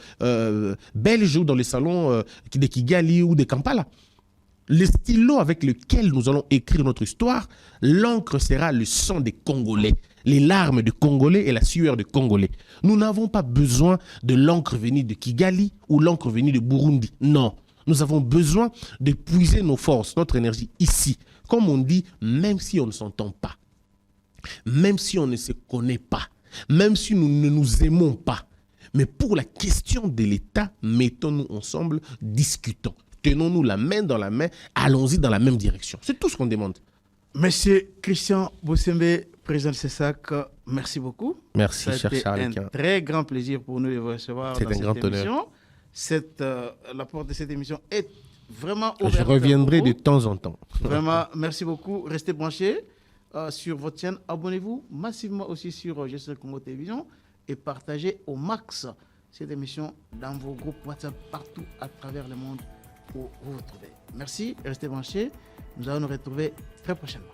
belges ou dans les salons de Kigali ou de Kampala. Le stylo avec lequel nous allons écrire notre histoire, l'encre sera le sang des Congolais, les larmes des Congolais et la sueur des Congolais. Nous n'avons pas besoin de l'encre venue de Kigali ou l'encre venue de Burundi. Non, nous avons besoin de puiser nos forces, notre énergie ici. Comme on dit, même si on ne s'entend pas, même si on ne se connaît pas, même si nous ne nous aimons pas, mais pour la question de l'État, mettons-nous ensemble, discutons. Tenons-nous la main dans la main, allons-y dans la même direction. C'est tout ce qu'on demande. Monsieur Christian Bossembe, président de CESAC, merci beaucoup. Merci, cher Charles. C'est un très grand plaisir pour nous de vous recevoir dans cette émission. La porte de cette émission est vraiment ouverte. Je reviendrai de temps en temps. Vraiment, merci beaucoup. Restez branchés sur votre chaîne. Abonnez-vous massivement aussi sur GCL Congo Télévision et partagez au max cette émission dans vos groupes WhatsApp partout à travers le monde où vous vous trouvez. Merci, restez branchés. Nous allons nous retrouver très prochainement.